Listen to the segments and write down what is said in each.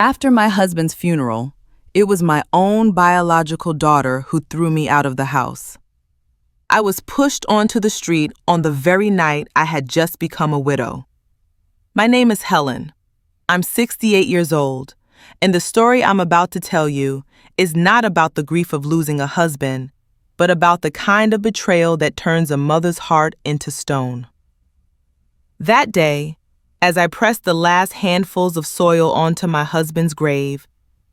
After my husband's funeral, it was my own biological daughter who threw me out of the house. I was pushed onto the street on the very night I had just become a widow. My name is Helen. I'm 68 years old, and the story I'm about to tell you is not about the grief of losing a husband, but about the kind of betrayal that turns a mother's heart into stone. That day, as I pressed the last handfuls of soil onto my husband's grave,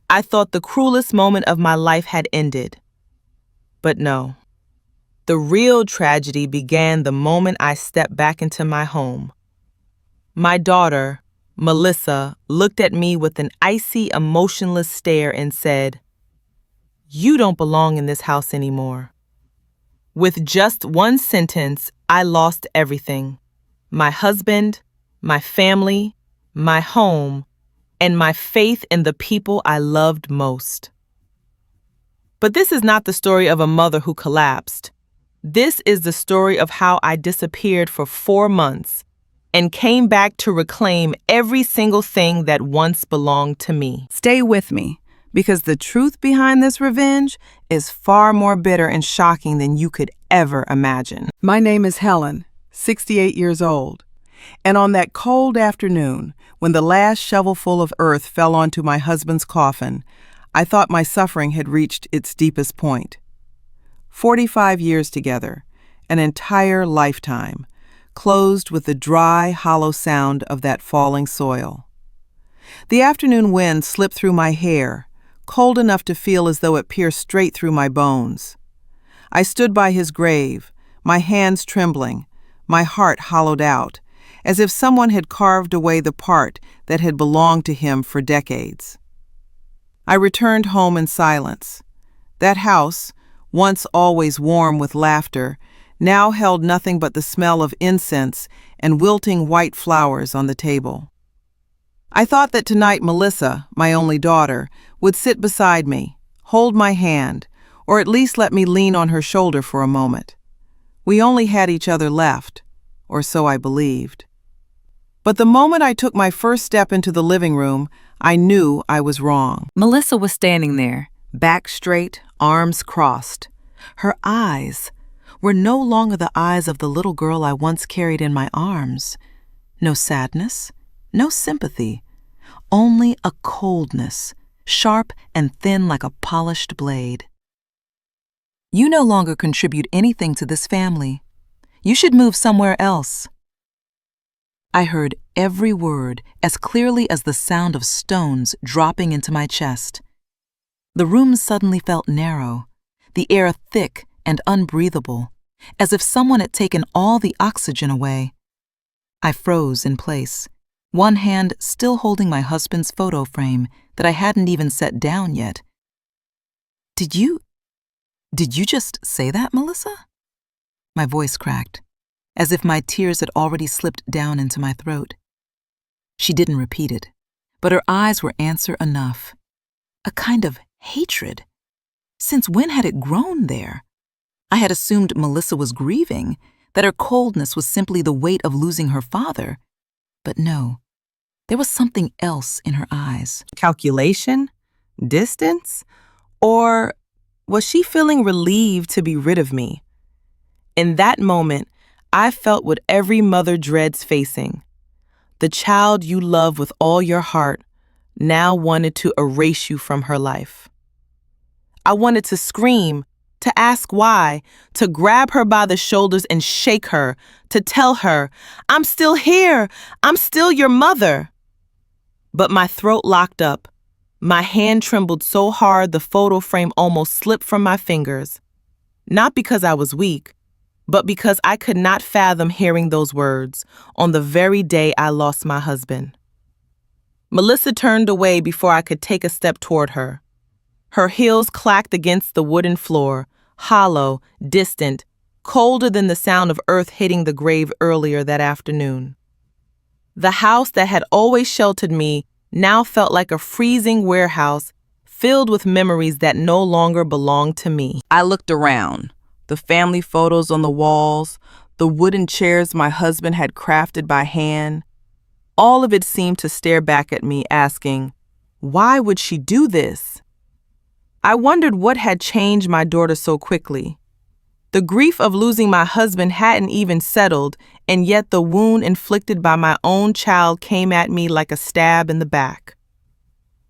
I thought the cruelest moment of my life had ended. But no. The real tragedy began the moment I stepped back into my home. My daughter, Melissa, looked at me with an icy, emotionless stare and said, "You don't belong in this house anymore." With just one sentence, I lost everything. My husband, my family, my home, and my faith in the people I loved most. But this is not the story of a mother who collapsed. This is the story of how I disappeared for 4 months and came back to reclaim every single thing that once belonged to me. Stay with me, because the truth behind this revenge is far more bitter and shocking than you could ever imagine. My name is Helen, 68 years old. And on that cold afternoon, when the last shovelful of earth fell onto my husband's coffin, I thought my suffering had reached its deepest point. 45 years together, an entire lifetime, closed with the dry, hollow sound of that falling soil. The afternoon wind slipped through my hair, cold enough to feel as though it pierced straight through my bones. I stood by his grave, my hands trembling, my heart hollowed out, as if someone had carved away the part that had belonged to him for decades. I returned home in silence. That house, once always warm with laughter, now held nothing but the smell of incense and wilting white flowers on the table. I thought that tonight Melissa, my only daughter, would sit beside me, hold my hand, or at least let me lean on her shoulder for a moment. We only had each other left, or so I believed. But the moment I took my first step into the living room, I knew I was wrong. Melissa was standing there, back straight, arms crossed. Her eyes were no longer the eyes of the little girl I once carried in my arms. No sadness, no sympathy, only a coldness, sharp and thin like a polished blade. "You no longer contribute anything to this family. You should move somewhere else." I heard every word as clearly as the sound of stones dropping into my chest. The room suddenly felt narrow, the air thick and unbreathable, as if someone had taken all the oxygen away. I froze in place, one hand still holding my husband's photo frame that I hadn't even set down yet. Did you just say that, Melissa?" My voice cracked, as if my tears had already slipped down into my throat. She didn't repeat it, but her eyes were answer enough. A kind of hatred. Since when had it grown there? I had assumed Melissa was grieving, that her coldness was simply the weight of losing her father. But no, there was something else in her eyes. Calculation? Distance? Or was she feeling relieved to be rid of me? In that moment, I felt what every mother dreads facing. The child you love with all your heart now wanted to erase you from her life. I wanted to scream, to ask why, to grab her by the shoulders and shake her, to tell her, "I'm still here, I'm still your mother." But my throat locked up. My hand trembled so hard the photo frame almost slipped from my fingers. Not because I was weak, but because I could not fathom hearing those words on the very day I lost my husband. Melissa turned away before I could take a step toward her. Her heels clacked against the wooden floor, hollow, distant, colder than the sound of earth hitting the grave earlier that afternoon. The house that had always sheltered me now felt like a freezing warehouse filled with memories that no longer belonged to me. I looked around. The family photos on the walls, the wooden chairs my husband had crafted by hand. All of it seemed to stare back at me, asking, Why would she do this? I wondered what had changed my daughter so quickly. The grief of losing my husband hadn't even settled, and yet the wound inflicted by my own child came at me like a stab in the back.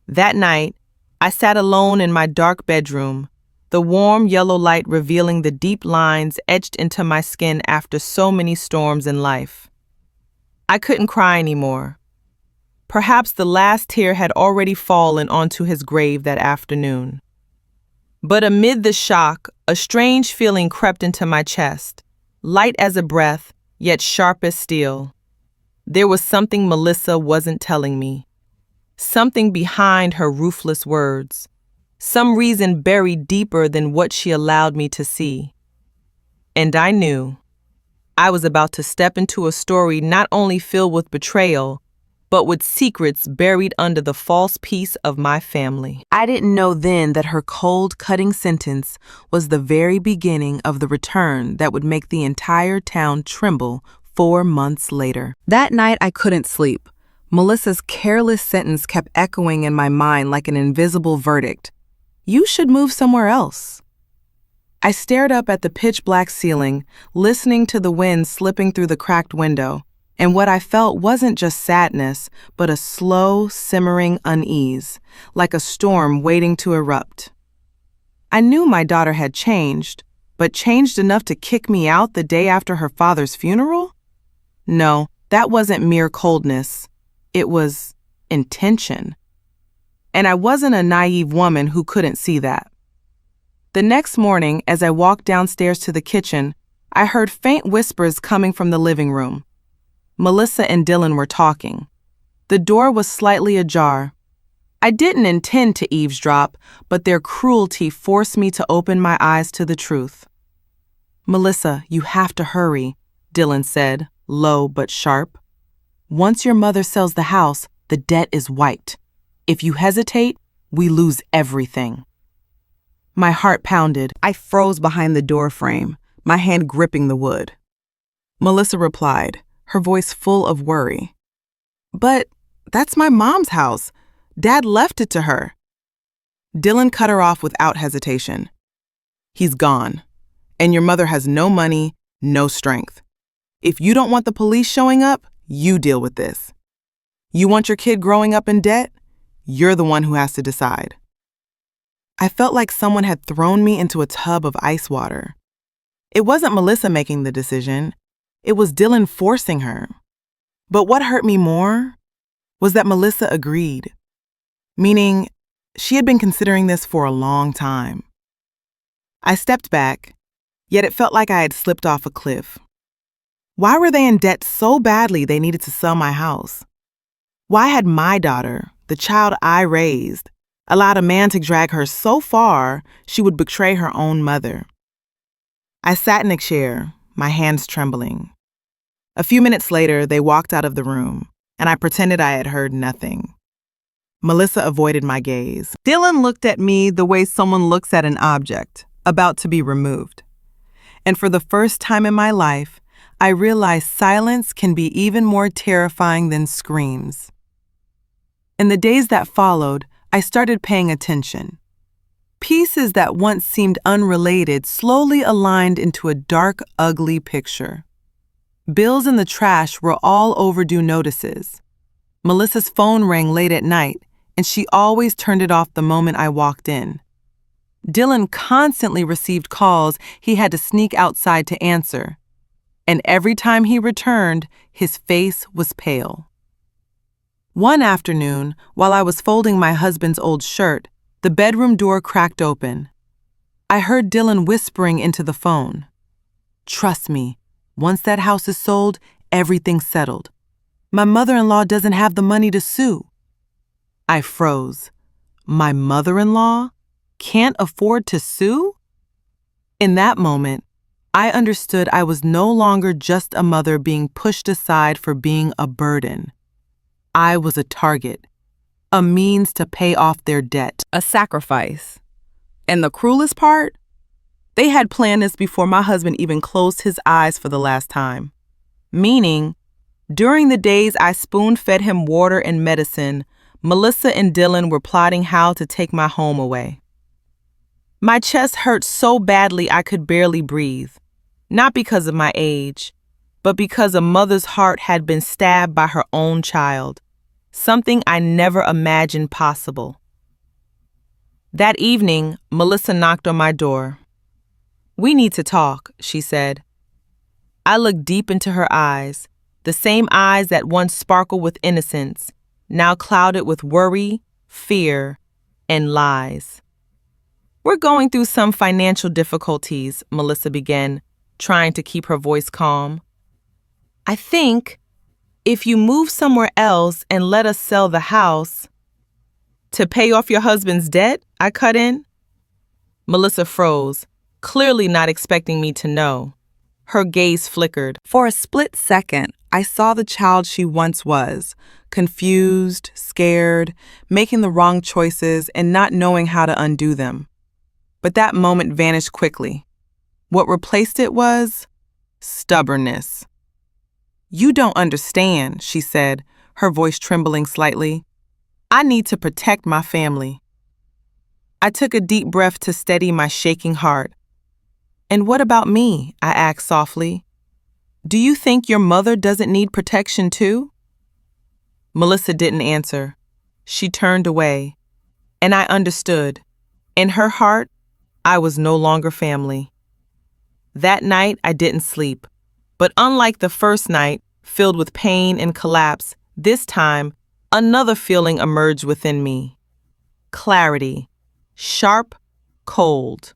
That night, I sat alone in my dark bedroom, the warm yellow light revealing the deep lines etched into my skin after so many storms in life. I couldn't cry anymore. Perhaps the last tear had already fallen onto his grave that afternoon. But amid the shock, a strange feeling crept into my chest, light as a breath, yet sharp as steel. There was something Melissa wasn't telling me. Something behind her ruthless words. Some reason buried deeper than what she allowed me to see. And I knew I was about to step into a story not only filled with betrayal, but with secrets buried under the false peace of my family. I didn't know then that her cold, cutting sentence was the very beginning of the return that would make the entire town tremble 4 months later. That night I couldn't sleep. Melissa's careless sentence kept echoing in my mind like an invisible verdict. You should move somewhere else. I stared up at the pitch-black ceiling, listening to the wind slipping through the cracked window. And what I felt wasn't just sadness, but a slow, simmering unease, like a storm waiting to erupt. I knew my daughter had changed, but changed enough to kick me out the day after her father's funeral? No, that wasn't mere coldness. It was intention. And I wasn't a naive woman who couldn't see that. The next morning, as I walked downstairs to the kitchen, I heard faint whispers coming from the living room. Melissa and Dylan were talking. The door was slightly ajar. I didn't intend to eavesdrop, but their cruelty forced me to open my eyes to the truth. Melissa, you have to hurry, Dylan said, low but sharp. Once your mother sells the house, the debt is wiped. If you hesitate, we lose everything. My heart pounded. I froze behind the door frame, my hand gripping the wood. Melissa replied, her voice full of worry. But that's my mom's house. Dad left it to her. Dylan cut her off without hesitation. He's gone, and your mother has no money, no strength. If you don't want the police showing up, you deal with this. You want your kid growing up in debt? You're the one who has to decide. I felt like someone had thrown me into a tub of ice water. It wasn't Melissa making the decision. It was Dylan forcing her. But what hurt me more was that Melissa agreed, meaning she had been considering this for a long time. I stepped back, yet it felt like I had slipped off a cliff. Why were they in debt so badly they needed to sell my house? Why had my daughter, the child I raised, allowed a man to drag her so far she would betray her own mother? I sat in a chair, my hands trembling. A few minutes later, they walked out of the room, and I pretended I had heard nothing. Melissa avoided my gaze. Dylan looked at me the way someone looks at an object, about to be removed. And for the first time in my life, I realized silence can be even more terrifying than screams. In the days that followed, I started paying attention. Pieces that once seemed unrelated slowly aligned into a dark, ugly picture. Bills in the trash were all overdue notices. Melissa's phone rang late at night, and she always turned it off the moment I walked in. Dylan constantly received calls he had to sneak outside to answer, and every time he returned, his face was pale. One afternoon, while I was folding my husband's old shirt, the bedroom door cracked open. I heard Dylan whispering into the phone. "Trust me, once that house is sold, everything's settled. My mother-in-law doesn't have the money to sue." I froze. My mother-in-law can't afford to sue? In that moment, I understood I was no longer just a mother being pushed aside for being a burden. I was a target, a means to pay off their debt, a sacrifice. And the cruelest part? They had planned this before my husband even closed his eyes for the last time. Meaning, during the days I spoon-fed him water and medicine, Melissa and Dylan were plotting how to take my home away. My chest hurt so badly I could barely breathe, not because of my age, but because a mother's heart had been stabbed by her own child, something I never imagined possible. That evening, Melissa knocked on my door. "We need to talk," she said. I looked deep into her eyes, the same eyes that once sparkled with innocence, now clouded with worry, fear, and lies. "We're going through some financial difficulties," Melissa began, trying to keep her voice calm. "I think if you move somewhere else and let us sell the house—" "To pay off your husband's debt?" I cut in. Melissa froze, clearly not expecting me to know. Her gaze flickered. For a split second, I saw the child she once was, confused, scared, making the wrong choices and not knowing how to undo them. But that moment vanished quickly. What replaced it was stubbornness. "You don't understand," she said, her voice trembling slightly. "I need to protect my family." I took a deep breath to steady my shaking heart. "And what about me?" I asked softly. "Do you think your mother doesn't need protection too?" Melissa didn't answer. She turned away, and I understood. In her heart, I was no longer family. That night, I didn't sleep. But unlike the first night, filled with pain and collapse, this time, another feeling emerged within me. Clarity. Sharp, cold.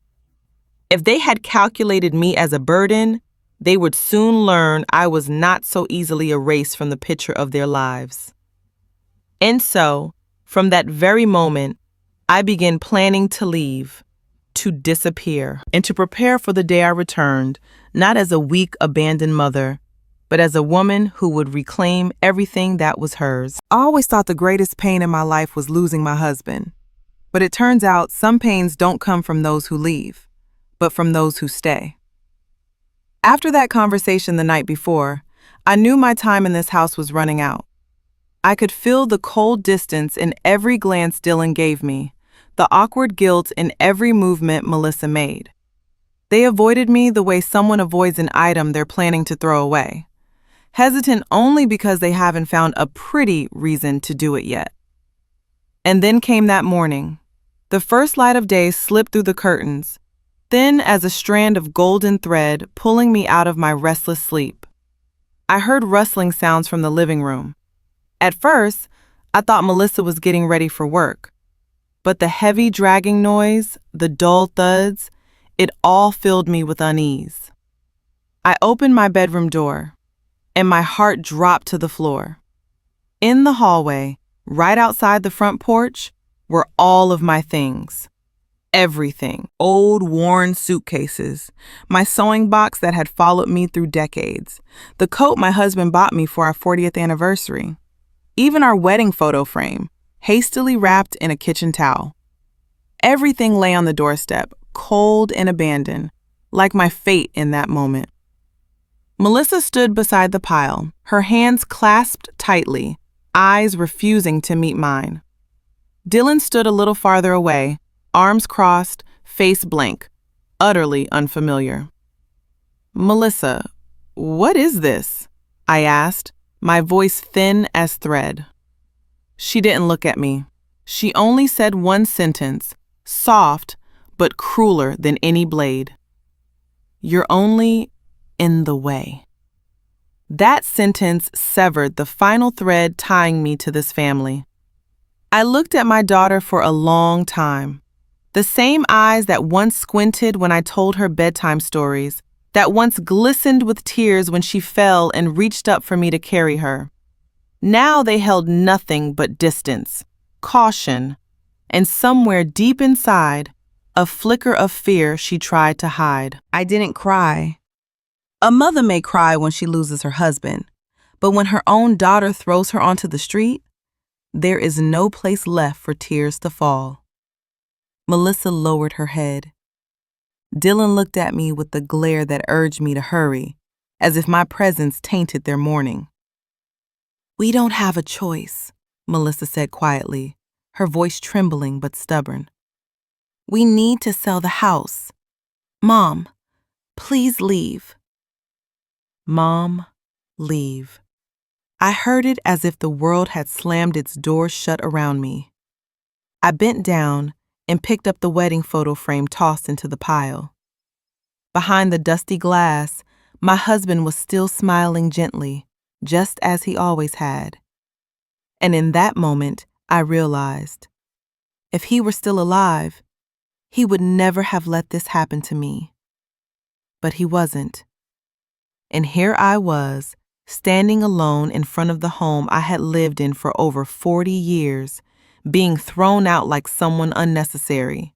If they had calculated me as a burden, they would soon learn I was not so easily erased from the picture of their lives. And so, from that very moment, I began planning to leave, to disappear, and to prepare for the day I returned, not as a weak, abandoned mother, but as a woman who would reclaim everything that was hers. I always thought the greatest pain in my life was losing my husband. But it turns out some pains don't come from those who leave, but from those who stay. After that conversation the night before, I knew my time in this house was running out. I could feel the cold distance in every glance Dylan gave me, the awkward guilt in every movement Melissa made. They avoided me the way someone avoids an item they're planning to throw away, hesitant only because they haven't found a pretty reason to do it yet. And then came that morning. The first light of day slipped through the curtains, thin as a strand of golden thread pulling me out of my restless sleep. I heard rustling sounds from the living room. At first, I thought Melissa was getting ready for work. But the heavy dragging noise, the dull thuds, it all filled me with unease. I opened my bedroom door, and my heart dropped to the floor. In the hallway, right outside the front porch, were all of my things. Everything. Old, worn suitcases, my sewing box that had followed me through decades, the coat my husband bought me for our 40th anniversary, even our wedding photo frame, hastily wrapped in a kitchen towel. Everything lay on the doorstep, cold and abandoned, like my fate in that moment. Melissa stood beside the pile, her hands clasped tightly, eyes refusing to meet mine. Dylan stood a little farther away, arms crossed, face blank, utterly unfamiliar. "Melissa, what is this?" I asked, my voice thin as thread. She didn't look at me. She only said one sentence, soft but crueler than any blade. "You're only in the way." That sentence severed the final thread tying me to this family. I looked at my daughter for a long time. The same eyes that once squinted when I told her bedtime stories, that once glistened with tears when she fell and reached up for me to carry her. Now they held nothing but distance, caution, and somewhere deep inside, a flicker of fear she tried to hide. I didn't cry. A mother may cry when she loses her husband, but when her own daughter throws her onto the street, there is no place left for tears to fall. Melissa lowered her head. Dylan looked at me with the glare that urged me to hurry, as if my presence tainted their mourning. "We don't have a choice," Melissa said quietly, her voice trembling but stubborn. We need to sell the house. Mom, please leave. Mom, leave. I heard it as if the world had slammed its doors shut around me. I bent down and picked up the wedding photo frame tossed into the pile. Behind the dusty glass, my husband was still smiling gently, just as he always had. And in that moment, I realized, if he were still alive, he would never have let this happen to me. But he wasn't. And here I was, standing alone in front of the home I had lived in for over 40 years, being thrown out like someone unnecessary.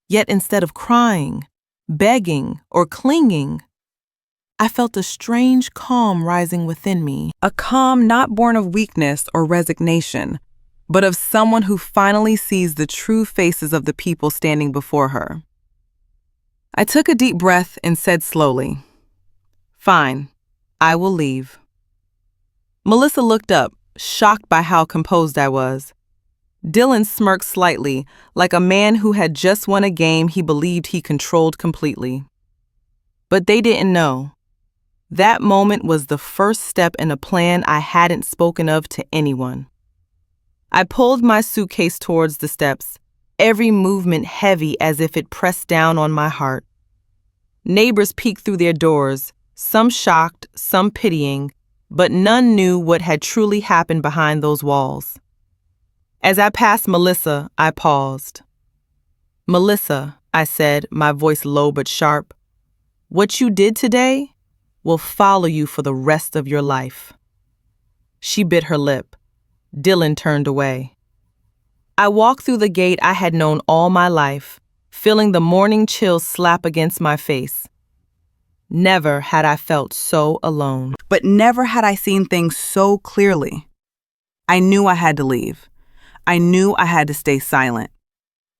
Yet instead of crying, begging, or clinging, I felt a strange calm rising within me. A calm not born of weakness or resignation, but of someone who finally sees the true faces of the people standing before her. I took a deep breath and said slowly, "Fine, I will leave." Melissa looked up, shocked by how composed I was. Dylan smirked slightly, like a man who had just won a game he believed he controlled completely. But they didn't know. That moment was the first step in a plan I hadn't spoken of to anyone. I pulled my suitcase towards the steps, every movement heavy as if it pressed down on my heart. Neighbors peeked through their doors, some shocked, some pitying, but none knew what had truly happened behind those walls. As I passed Melissa, I paused. "Melissa," I said, my voice low but sharp, "what you did today will follow you for the rest of your life." She bit her lip. Dylan turned away. I walked through the gate I had known all my life, feeling the morning chill slap against my face. Never had I felt so alone. But never had I seen things so clearly. I knew I had to leave. I knew I had to stay silent.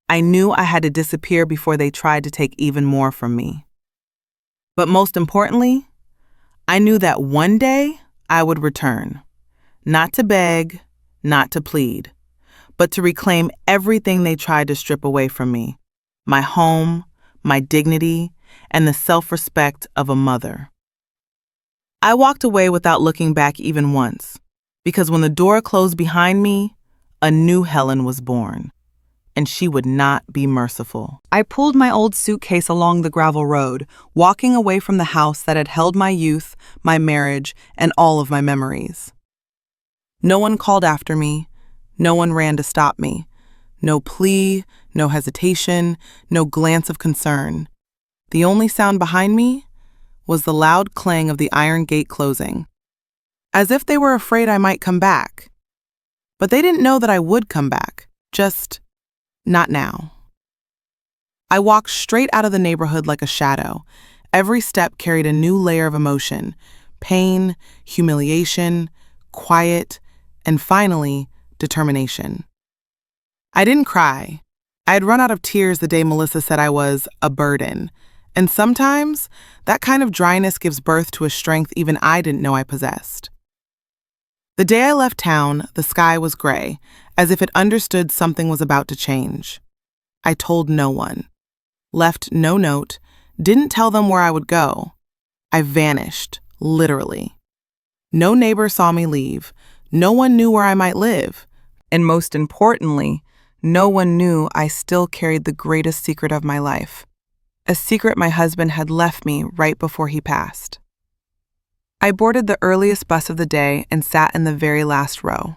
I knew I had to disappear before they tried to take even more from me. But most importantly, I knew that one day I would return, not to beg, not to plead, but to reclaim everything they tried to strip away from me, my home, my dignity, and the self-respect of a mother. I walked away without looking back even once, because when the door closed behind me, a new Helen was born, and she would not be merciful. I pulled my old suitcase along the gravel road, walking away from the house that had held my youth, my marriage, and all of my memories. No one called after me. No one ran to stop me. No plea, no hesitation, no glance of concern. The only sound behind me was the loud clang of the iron gate closing, as if they were afraid I might come back. But they didn't know that I would come back, just not now. I walked straight out of the neighborhood like a shadow. Every step carried a new layer of emotion, pain, humiliation, quiet, and finally, determination. I didn't cry. I had run out of tears the day Melissa said I was a burden, and sometimes that kind of dryness gives birth to a strength even I didn't know I possessed. The day I left town, the sky was gray, as if it understood something was about to change. I told no one, left no note, didn't tell them where I would go. I vanished, literally. No neighbor saw me leave. No one knew where I might live. And most importantly, no one knew I still carried the greatest secret of my life, a secret my husband had left me right before he passed. I boarded the earliest bus of the day and sat in the very last row.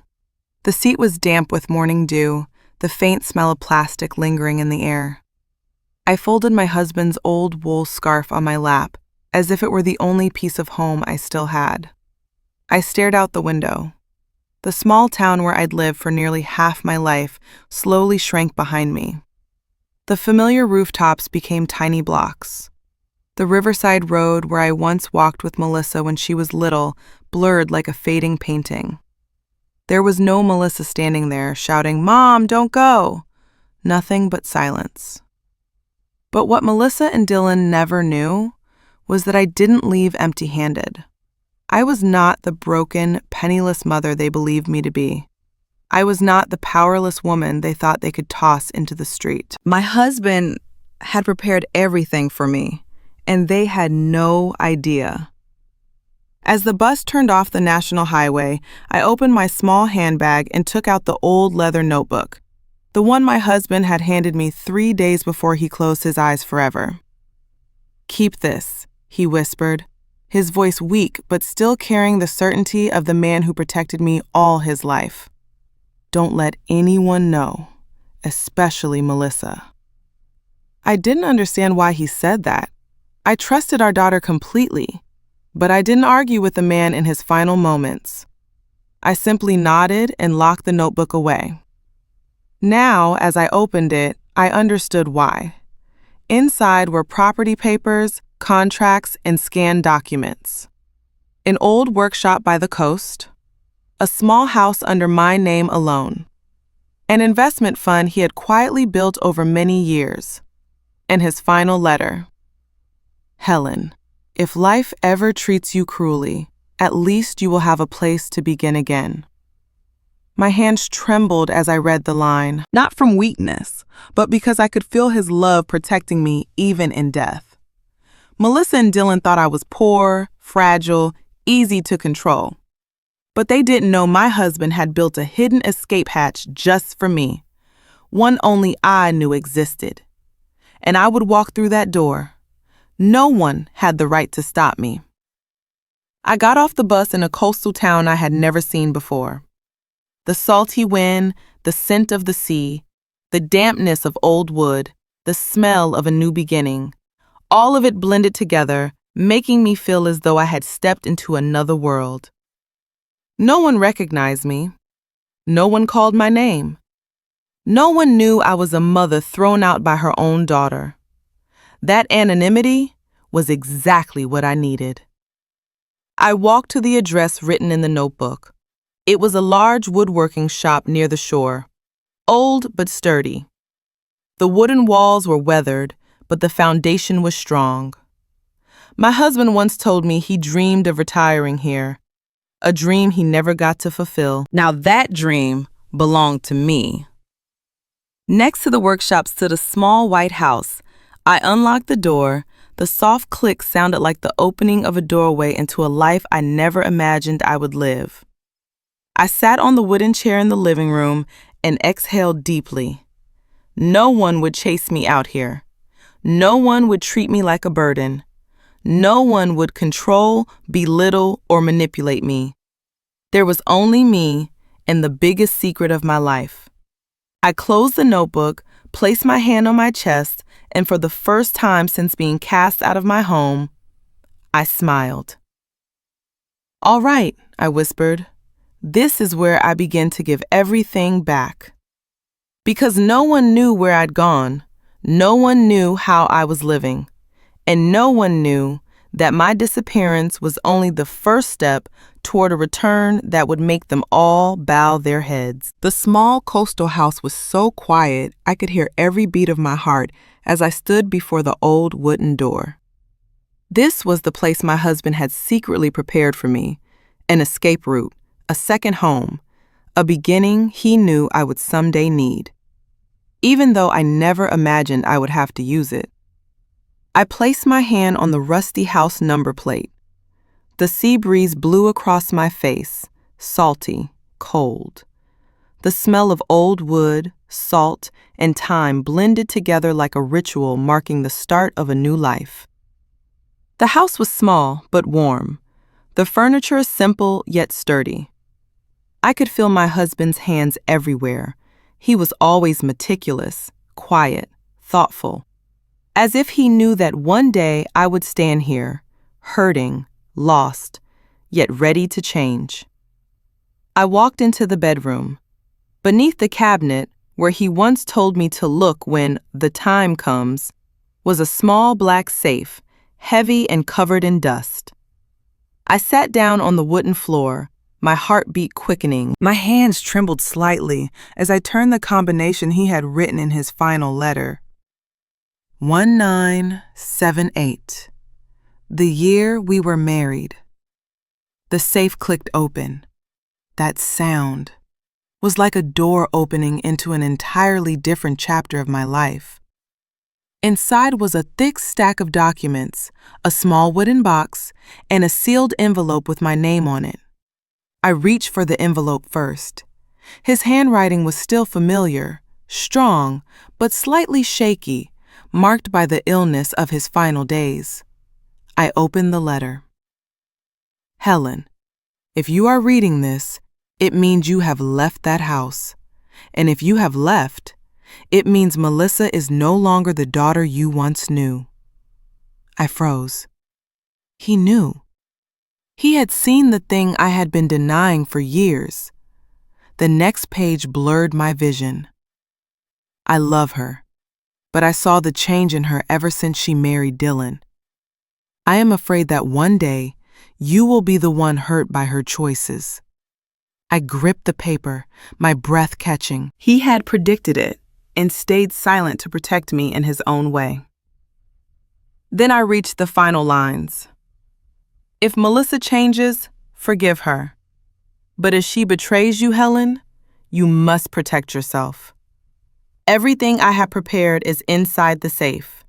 The seat was damp with morning dew, the faint smell of plastic lingering in the air. I folded my husband's old wool scarf on my lap, as if it were the only piece of home I still had. I stared out the window. The small town where I'd lived for nearly half my life slowly shrank behind me. The familiar rooftops became tiny blocks. The riverside road where I once walked with Melissa when she was little blurred like a fading painting. There was no Melissa standing there shouting, "Mom, don't go!" Nothing but silence. But what Melissa and Dylan never knew was that I didn't leave empty-handed. I was not the broken, penniless mother they believed me to be. I was not the powerless woman they thought they could toss into the street. My husband had prepared everything for me, and they had no idea. As the bus turned off the national highway, I opened my small handbag and took out the old leather notebook, the one my husband had handed me 3 days before he closed his eyes forever. "Keep this," he whispered, his voice weak but still carrying the certainty of the man who protected me all his life. "Don't let anyone know, especially Melissa." I didn't understand why he said that. I trusted our daughter completely, but I didn't argue with the man in his final moments. I simply nodded and locked the notebook away. Now, as I opened it, I understood why. Inside were property papers, contracts, and scanned documents. An old workshop by the coast, a small house under my name alone, an investment fund he had quietly built over many years, and his final letter. "Helen, if life ever treats you cruelly, at least you will have a place to begin again." My hands trembled as I read the line, not from weakness, but because I could feel his love protecting me even in death. Melissa and Dylan thought I was poor, fragile, easy to control. But they didn't know my husband had built a hidden escape hatch just for me, one only I knew existed. And I would walk through that door. No one had the right to stop me. I got off the bus in a coastal town I had never seen before. The salty wind, the scent of the sea, the dampness of old wood, the smell of a new beginning, all of it blended together, making me feel as though I had stepped into another world. No one recognized me. No one called my name. No one knew I was a mother thrown out by her own daughter. That anonymity was exactly what I needed. I walked to the address written in the notebook. It was a large woodworking shop near the shore, old but sturdy. The wooden walls were weathered, but the foundation was strong. My husband once told me he dreamed of retiring here, a dream he never got to fulfill. Now that dream belonged to me. Next to the workshop stood a small white house. I unlocked the door. The soft click sounded like the opening of a doorway into a life I never imagined I would live. I sat on the wooden chair in the living room and exhaled deeply. No one would chase me out here. No one would treat me like a burden. No one would control, belittle, or manipulate me. There was only me and the biggest secret of my life. I closed the notebook, placed my hand on my chest, and for the first time since being cast out of my home, I smiled. "All right," I whispered. "This is where I begin to give everything back." Because no one knew where I'd gone, no one knew how I was living, and no one knew that my disappearance was only the first step toward a return that would make them all bow their heads. The small coastal house was so quiet I could hear every beat of my heart as I stood before the old wooden door. This was the place my husband had secretly prepared for me, an escape route, a second home, a beginning he knew I would someday need, even though I never imagined I would have to use it. I placed my hand on the rusty house number plate. The sea breeze blew across my face, salty, cold. The smell of old wood, salt, and time blended together like a ritual marking the start of a new life. The house was small but warm, the furniture simple yet sturdy. I could feel my husband's hands everywhere. He was always meticulous, quiet, thoughtful, as if he knew that one day I would stand here, hurting, lost, yet ready to change. I walked into the bedroom. Beneath the cabinet, where he once told me to look when the time comes, was a small black safe, heavy and covered in dust. I sat down on the wooden floor, my heartbeat quickening. My hands trembled slightly as I turned the combination he had written in his final letter. 1978. The year we were married. The safe clicked open. That sound. was like a door opening into an entirely different chapter of my life. Inside was a thick stack of documents, a small wooden box, and a sealed envelope with my name on it. I reached for the envelope first. His handwriting was still familiar, strong, but slightly shaky, marked by the illness of his final days. I opened the letter. Helen, if you are reading this, it means you have left that house. And if you have left, it means Melissa is no longer the daughter you once knew. I froze. He knew. He had seen the thing I had been denying for years. The next page blurred my vision. I love her, but I saw the change in her ever since she married Dylan. I am afraid that one day you will be the one hurt by her choices. I gripped the paper, my breath catching. He had predicted it and stayed silent to protect me in his own way. Then I reached the final lines. If Melissa changes, forgive her. But if she betrays you, Helen, you must protect yourself. Everything I have prepared is inside the safe.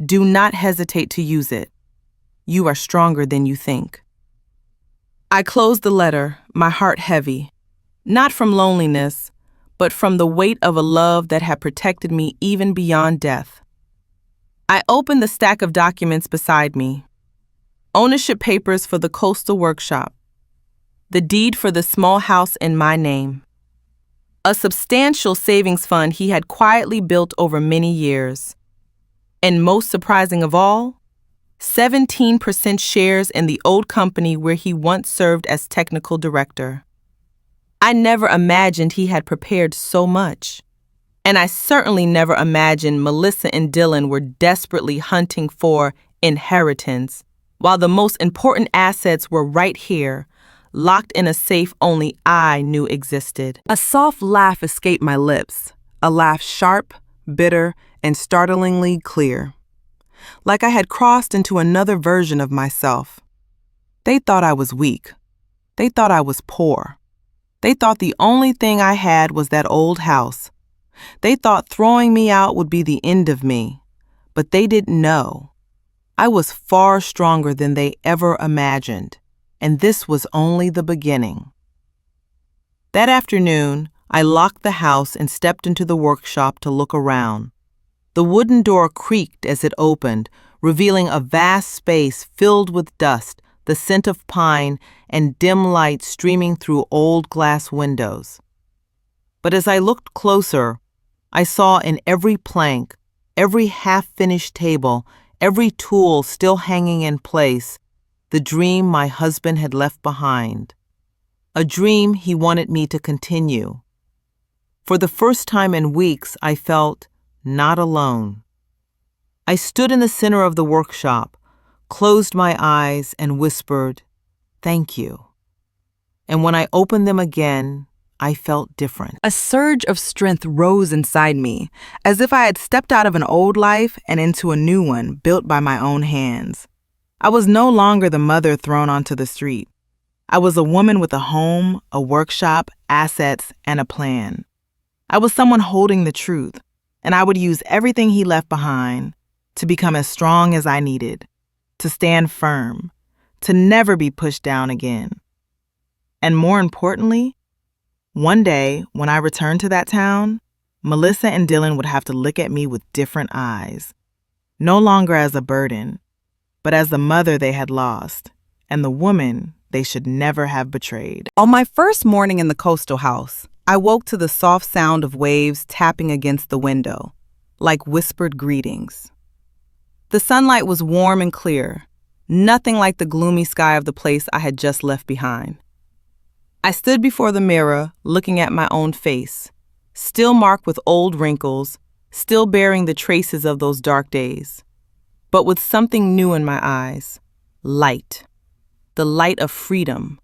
Do not hesitate to use it. You are stronger than you think. I closed the letter, my heart heavy, not from loneliness, but from the weight of a love that had protected me even beyond death. I opened the stack of documents beside me. Ownership papers for the coastal workshop. The deed for the small house in my name. A substantial savings fund he had quietly built over many years. And most surprising of all, 17% shares in the old company where he once served as technical director. I never imagined he had prepared so much. And I certainly never imagined Melissa and Dylan were desperately hunting for inheritance, while the most important assets were right here, locked in a safe only I knew existed. A soft laugh escaped my lips, a laugh sharp, bitter, and startlingly clear. Like I had crossed into another version of myself. They thought I was weak. They thought I was poor. They thought the only thing I had was that old house. They thought throwing me out would be the end of me. But they didn't know. I was far stronger than they ever imagined, and this was only the beginning. That afternoon, I locked the house and stepped into the workshop to look around. The wooden door creaked as it opened, revealing a vast space filled with dust, the scent of pine, and dim light streaming through old glass windows. But as I looked closer, I saw in every plank, every half-finished table, every tool still hanging in place, the dream my husband had left behind. A dream he wanted me to continue. For the first time in weeks, I felt not alone. I stood in the center of the workshop, closed my eyes, and whispered, "Thank you." And when I opened them again, I felt different. A surge of strength rose inside me, as if I had stepped out of an old life and into a new one built by my own hands. I was no longer the mother thrown onto the street. I was a woman with a home, a workshop, assets, and a plan. I was someone holding the truth, and I would use everything he left behind to become as strong as I needed, to stand firm, to never be pushed down again. And more importantly, one day, when I returned to that town, Melissa and Dylan would have to look at me with different eyes, no longer as a burden, but as the mother they had lost and the woman they should never have betrayed. On my first morning in the coastal house, I woke to the soft sound of waves tapping against the window, like whispered greetings. The sunlight was warm and clear, nothing like the gloomy sky of the place I had just left behind. I stood before the mirror, looking at my own face, still marked with old wrinkles, still bearing the traces of those dark days, but with something new in my eyes, light. The light of freedom,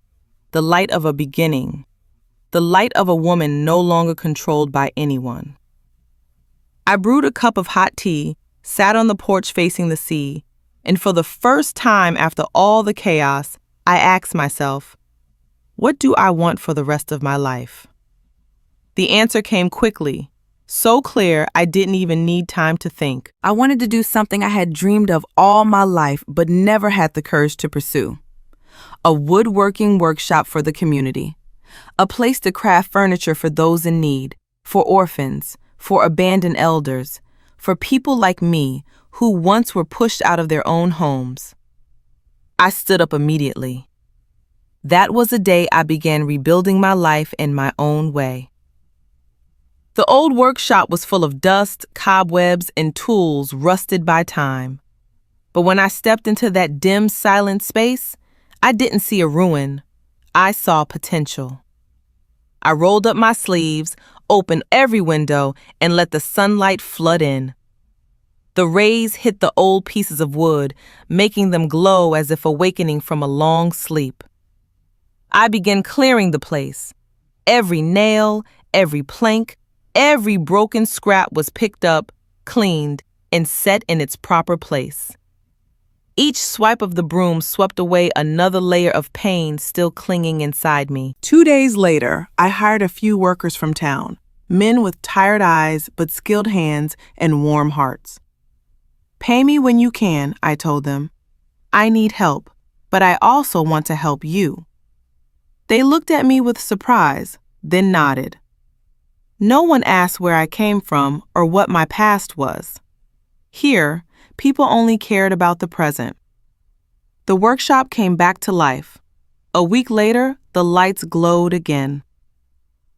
the light of a beginning, the light of a woman no longer controlled by anyone. I brewed a cup of hot tea, sat on the porch facing the sea, and for the first time after all the chaos, I asked myself, what do I want for the rest of my life? The answer came quickly, so clear I didn't even need time to think. I wanted to do something I had dreamed of all my life but never had the courage to pursue. A woodworking workshop for the community. A place to craft furniture for those in need, for orphans, for abandoned elders, for people like me who once were pushed out of their own homes. I stood up immediately. That was the day I began rebuilding my life in my own way. The old workshop was full of dust, cobwebs, and tools rusted by time. But when I stepped into that dim, silent space, I didn't see a ruin. I saw potential. I rolled up my sleeves, opened every window, and let the sunlight flood in. The rays hit the old pieces of wood, making them glow as if awakening from a long sleep. I began clearing the place. Every nail, every plank, every broken scrap was picked up, cleaned, and set in its proper place. Each swipe of the broom swept away another layer of pain still clinging inside me. 2 days later, I hired a few workers from town, men with tired eyes but skilled hands and warm hearts. "Pay me when you can," I told them. "I need help, but I also want to help you." They looked at me with surprise, then nodded. No one asked where I came from or what my past was. Here, people only cared about the present. The workshop came back to life. A week later, the lights glowed again.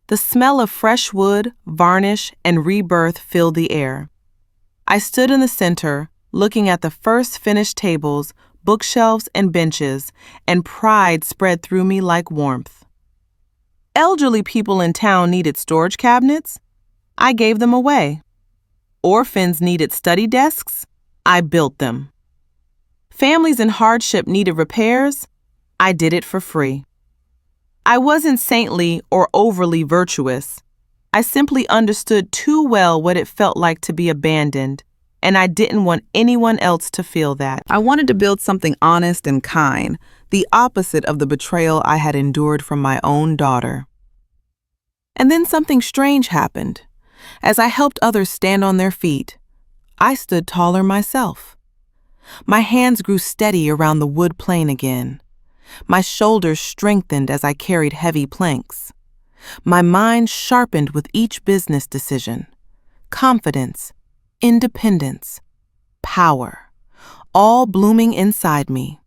The smell of fresh wood, varnish, and rebirth filled the air. I stood in the center, looking at the first finished tables, bookshelves, and benches, and pride spread through me like warmth. Elderly people in town needed storage cabinets. I gave them away. Orphans needed study desks. I built them. Families in hardship needed repairs. I did it for free. I wasn't saintly or overly virtuous. I simply understood too well what it felt like to be abandoned, and I didn't want anyone else to feel that. I wanted to build something honest and kind, the opposite of the betrayal I had endured from my own daughter. And then something strange happened. As I helped others stand on their feet, I stood taller myself. My hands grew steady around the wood plane again. My shoulders strengthened as I carried heavy planks. My mind sharpened with each business decision. Confidence, independence, power, all blooming inside me.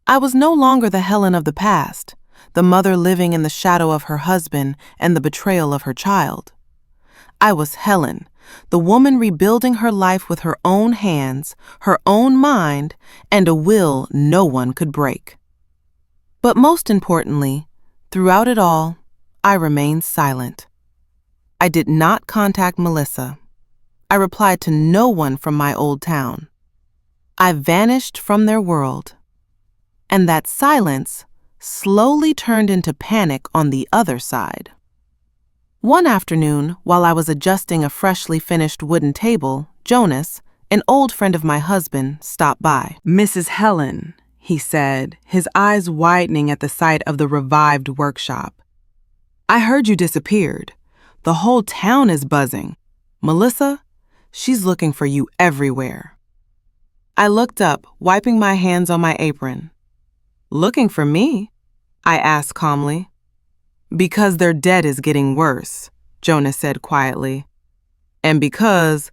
I was no longer the Helen of the past, the mother living in the shadow of her husband and the betrayal of her child. I was Helen, the woman rebuilding her life with her own hands, her own mind, and a will no one could break. But most importantly, throughout it all, I remained silent. I did not contact Melissa. I replied to no one from my old town. I vanished from their world. And that silence slowly turned into panic on the other side. One afternoon, while I was adjusting a freshly finished wooden table, Jonas, an old friend of my husband, stopped by. "Mrs. Helen," he said, his eyes widening at the sight of the revived workshop. "I heard you disappeared. The whole town is buzzing. Melissa, she's looking for you everywhere." I looked up, wiping my hands on my apron. "Looking for me?" I asked calmly. "Because their debt is getting worse," Jonas said quietly. "And because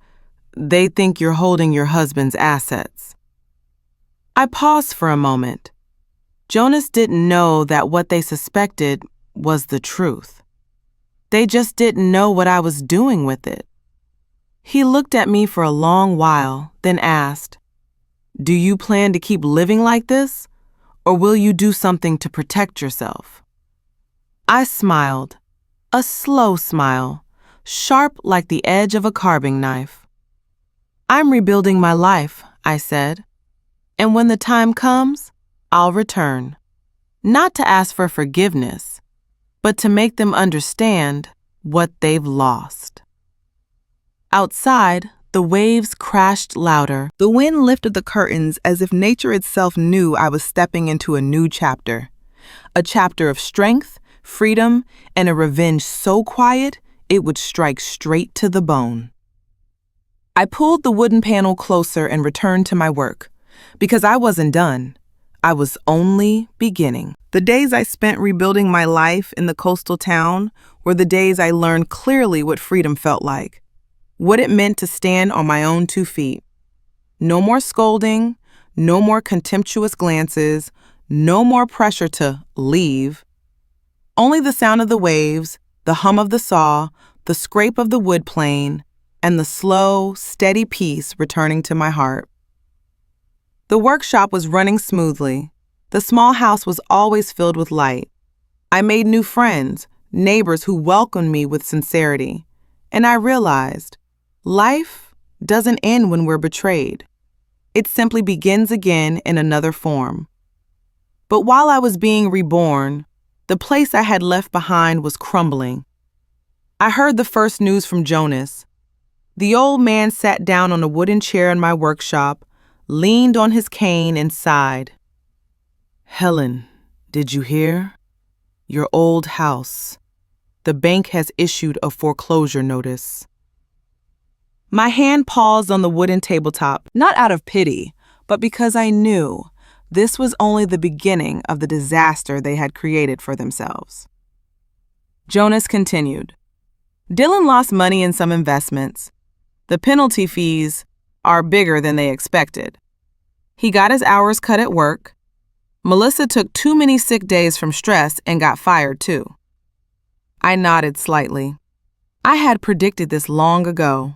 they think you're holding your husband's assets." I paused for a moment. Jonas didn't know that what they suspected was the truth. They just didn't know what I was doing with it. He looked at me for a long while, then asked, "Do you plan to keep living like this, or will you do something to protect yourself?" I smiled, a slow smile, sharp like the edge of a carving knife. "I'm rebuilding my life," I said, "and when the time comes, I'll return. Not to ask for forgiveness, but to make them understand what they've lost." Outside, the waves crashed louder. The wind lifted the curtains as if nature itself knew I was stepping into a new chapter. A chapter of strength, freedom, and a revenge so quiet it would strike straight to the bone. I pulled the wooden panel closer and returned to my work, because I wasn't done. I was only beginning. The days I spent rebuilding my life in the coastal town were the days I learned clearly what freedom felt like, what it meant to stand on my own 2 feet. No more scolding, no more contemptuous glances, no more pressure to leave. Only the sound of the waves, the hum of the saw, the scrape of the wood plane, and the slow, steady peace returning to my heart. The workshop was running smoothly. The small house was always filled with light. I made new friends, neighbors who welcomed me with sincerity. And I realized, life doesn't end when we're betrayed. It simply begins again in another form. But while I was being reborn, the place I had left behind was crumbling. I heard the first news from Jonas. The old man sat down on a wooden chair in my workshop, leaned on his cane, and sighed. "Helen, did you hear? Your old house. The bank has issued a foreclosure notice." My hand paused on the wooden tabletop, not out of pity, but because I knew this was only the beginning of the disaster they had created for themselves. Jonas continued. Dylan lost money in some investments. The penalty fees are bigger than they expected. He got his hours cut at work. Melissa took too many sick days from stress and got fired too. I nodded slightly. I had predicted this long ago.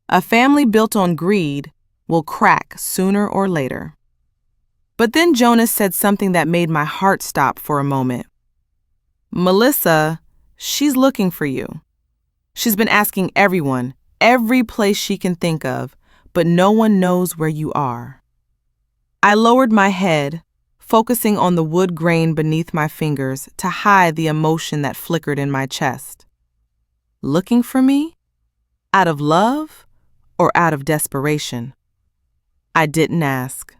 A family built on greed will crack sooner or later. But then Jonas said something that made my heart stop for a moment. "Melissa, she's looking for you. She's been asking everyone, every place she can think of, but no one knows where you are." I lowered my head, focusing on the wood grain beneath my fingers to hide the emotion that flickered in my chest. Looking for me? Out of love or out of desperation? I didn't ask.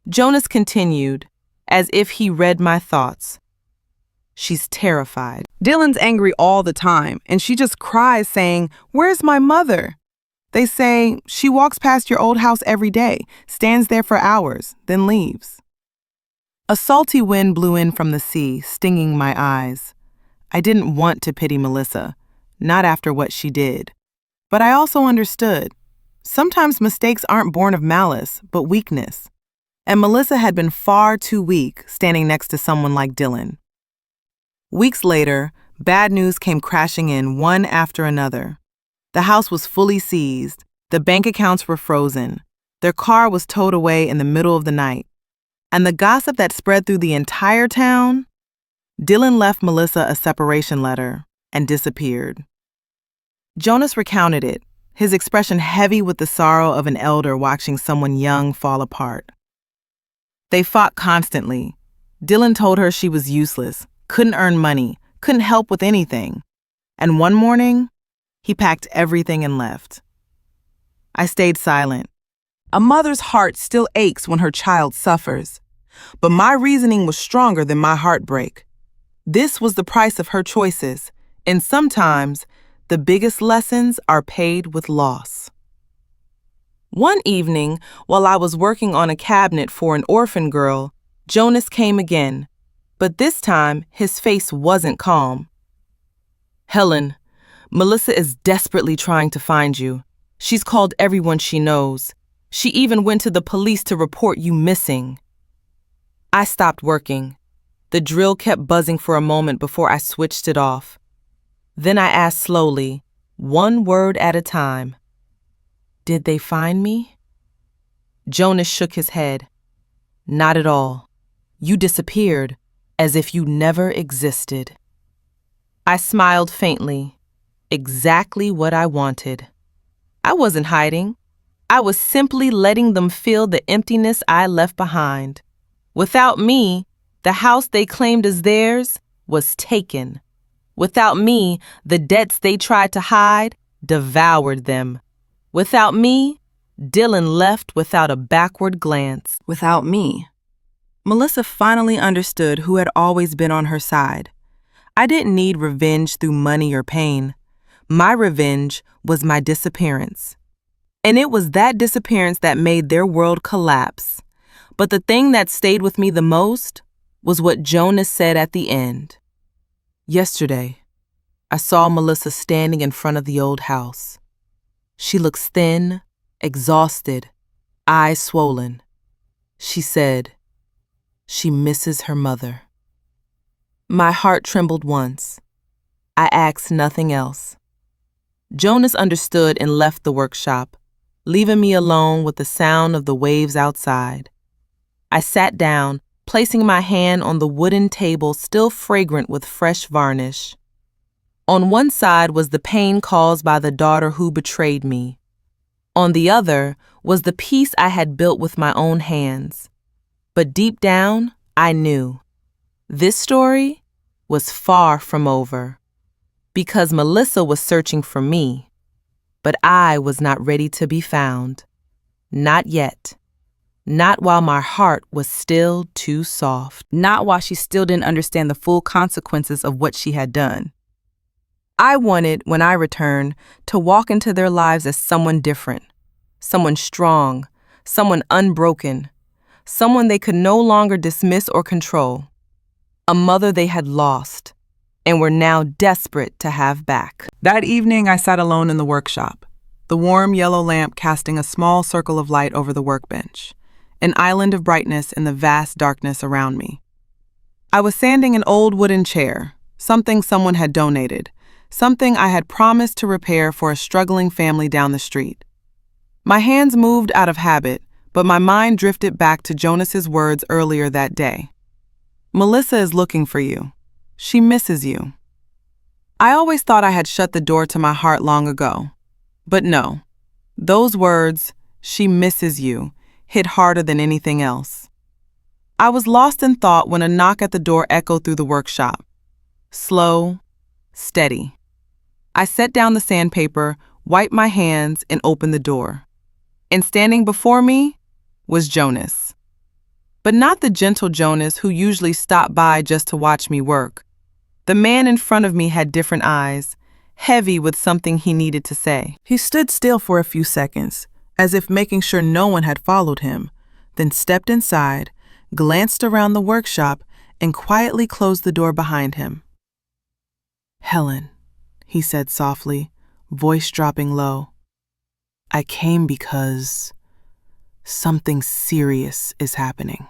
Jonas continued, as if he read my thoughts. "She's terrified. Dylan's angry all the time, and she just cries saying, 'Where's my mother?' They say she walks past your old house every day, stands there for hours, then leaves." A salty wind blew in from the sea, stinging my eyes. I didn't want to pity Melissa, not after what she did. But I also understood. Sometimes mistakes aren't born of malice, but weakness. And Melissa had been far too weak standing next to someone like Dylan. Weeks later, bad news came crashing in one after another. The house was fully seized. The bank accounts were frozen. Their car was towed away in the middle of the night. And the gossip that spread through the entire town? Dylan left Melissa a separation letter and disappeared. Jonas recounted it, his expression heavy with the sorrow of an elder watching someone young fall apart. They fought constantly. Dylan told her she was useless, couldn't earn money, couldn't help with anything. And one morning, he packed everything and left. I stayed silent. A mother's heart still aches when her child suffers. But my reasoning was stronger than my heartbreak. This was the price of her choices, and sometimes the biggest lessons are paid with loss. One evening, while I was working on a cabinet for an orphan girl, Jonas came again, but this time his face wasn't calm. "Helen, Melissa is desperately trying to find you. She's called everyone she knows. She even went to the police to report you missing." I stopped working. The drill kept buzzing for a moment before I switched it off. Then I asked slowly, one word at a time, "Did they find me?" Jonas shook his head. "Not at all. You disappeared, as if you never existed." I smiled faintly. Exactly what I wanted. I wasn't hiding. I was simply letting them feel the emptiness I left behind. Without me, the house they claimed as theirs was taken. Without me, the debts they tried to hide devoured them. Without me, Dylan left without a backward glance. Without me. Melissa finally understood who had always been on her side. I didn't need revenge through money or pain. My revenge was my disappearance. And it was that disappearance that made their world collapse. But the thing that stayed with me the most was what Jonas said at the end. Yesterday, I saw Melissa standing in front of the old house. She looks thin, exhausted, eyes swollen. She said, she misses her mother. My heart trembled once. I asked nothing else. Jonas understood and left the workshop, leaving me alone with the sound of the waves outside. I sat down, placing my hand on the wooden table still fragrant with fresh varnish. On one side was the pain caused by the daughter who betrayed me. On the other was the peace I had built with my own hands. But deep down, I knew this story was far from over, because Melissa was searching for me, but I was not ready to be found. Not yet. Not while my heart was still too soft. Not while she still didn't understand the full consequences of what she had done. I wanted, when I returned, to walk into their lives as someone different, someone strong, someone unbroken, someone they could no longer dismiss or control, a mother they had lost and were now desperate to have back. That evening, I sat alone in the workshop, the warm yellow lamp casting a small circle of light over the workbench, an island of brightness in the vast darkness around me. I was sanding an old wooden chair, something someone had donated, something I had promised to repair for a struggling family down the street. My hands moved out of habit, but my mind drifted back to Jonas's words earlier that day. Melissa is looking for you. She misses you. I always thought I had shut the door to my heart long ago. But no, those words, she misses you, hit harder than anything else. I was lost in thought when a knock at the door echoed through the workshop. Slow, steady. I set down the sandpaper, wiped my hands, and opened the door. And standing before me was Jonas. But not the gentle Jonas who usually stopped by just to watch me work. The man in front of me had different eyes, heavy with something he needed to say. He stood still for a few seconds, as if making sure no one had followed him, then stepped inside, glanced around the workshop, and quietly closed the door behind him. "Helen," he said softly, voice dropping low. "I came because something serious is happening."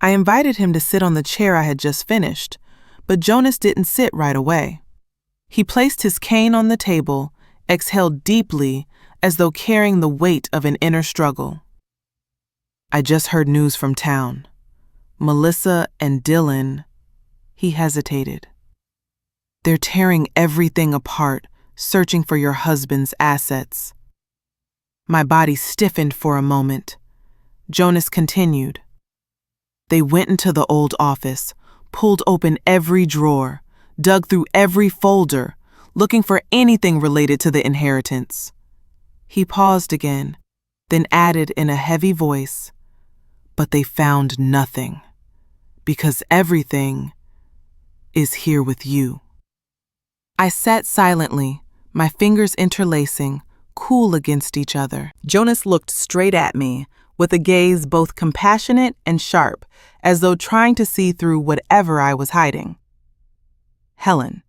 I invited him to sit on the chair I had just finished, but Jonas didn't sit right away. He placed his cane on the table, exhaled deeply, as though carrying the weight of an inner struggle. "I just heard news from town. Melissa and Dylan," he hesitated. "They're tearing everything apart, searching for your husband's assets." My body stiffened for a moment. Jonas continued. "They went into the old office, pulled open every drawer, dug through every folder, looking for anything related to the inheritance." He paused again, then added in a heavy voice, "But they found nothing, because everything is here with you." I sat silently, my fingers interlacing, cool against each other. Jonas looked straight at me, with a gaze both compassionate and sharp, as though trying to see through whatever I was hiding. "Helen,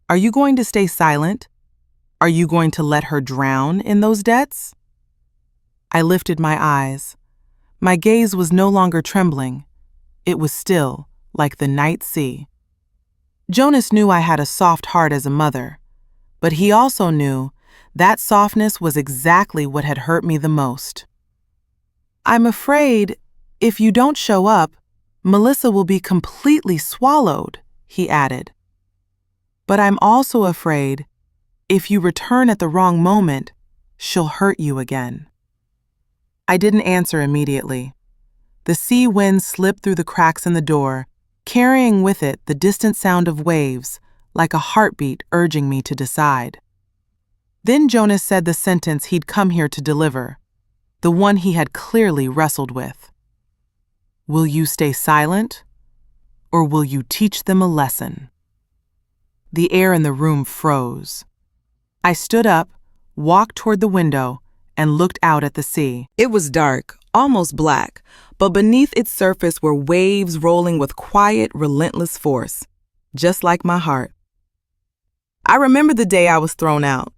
are you going to stay silent? Are you going to let her drown in those debts?" I lifted my eyes. My gaze was no longer trembling. It was still, like the night sea. Jonas knew I had a soft heart as a mother, but he also knew that softness was exactly what had hurt me the most. "I'm afraid, if you don't show up, Melissa will be completely swallowed," he added. "But I'm also afraid, if you return at the wrong moment, she'll hurt you again." I didn't answer immediately. The sea wind slipped through the cracks in the door, carrying with it the distant sound of waves, like a heartbeat urging me to decide. Then Jonas said the sentence he'd come here to deliver, the one he had clearly wrestled with. "Will you stay silent, or will you teach them a lesson?" The air in the room froze. I stood up, walked toward the window, and looked out at the sea. It was dark, almost black, but beneath its surface were waves rolling with quiet, relentless force, just like my heart. I remember the day I was thrown out.